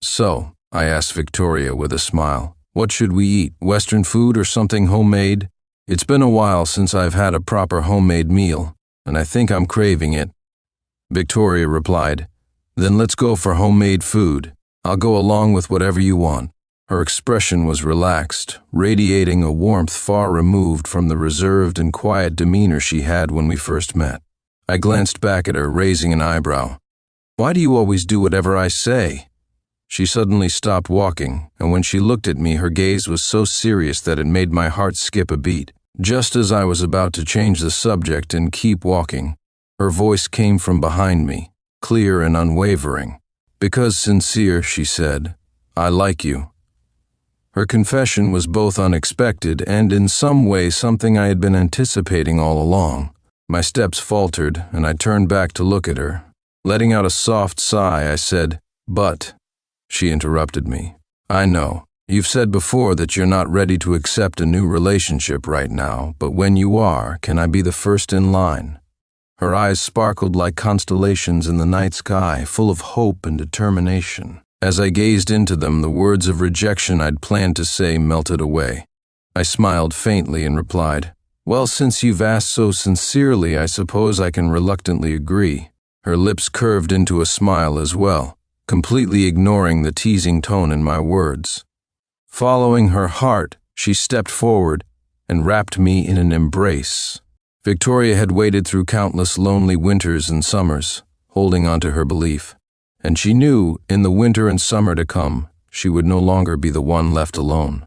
"So," I asked Victoria with a smile, "what should we eat? Western food or something homemade? It's been a while since I've had a proper homemade meal, and I think I'm craving it." Victoria replied, "Then let's go for homemade food. I'll go along with whatever you want." Her expression was relaxed, radiating a warmth far removed from the reserved and quiet demeanor she had when we first met. I glanced back at her, raising an eyebrow. "Why do you always do whatever I say?" She suddenly stopped walking, and when she looked at me, her gaze was so serious that it made my heart skip a beat. Just as I was about to change the subject and keep walking, her voice came from behind me, clear and unwavering. "Because, Sincere," she said, "I like you." Her confession was both unexpected and in some way something I had been anticipating all along. My steps faltered, and I turned back to look at her. Letting out a soft sigh, I said, "But." She interrupted me. I know. You've said before that you're not ready to accept a new relationship right now, but when you are, can I be the first in line? Her eyes sparkled like constellations in the night sky, full of hope and determination. As I gazed into them, the words of rejection I'd planned to say melted away. I smiled faintly and replied, "Well, since you've asked so sincerely, I suppose I can reluctantly agree." Her lips curved into a smile as well, completely ignoring the teasing tone in my words. Following her heart, she stepped forward and wrapped me in an embrace. Victoria had waded through countless lonely winters and summers, holding on to her belief, and she knew in the winter and summer to come, she would no longer be the one left alone.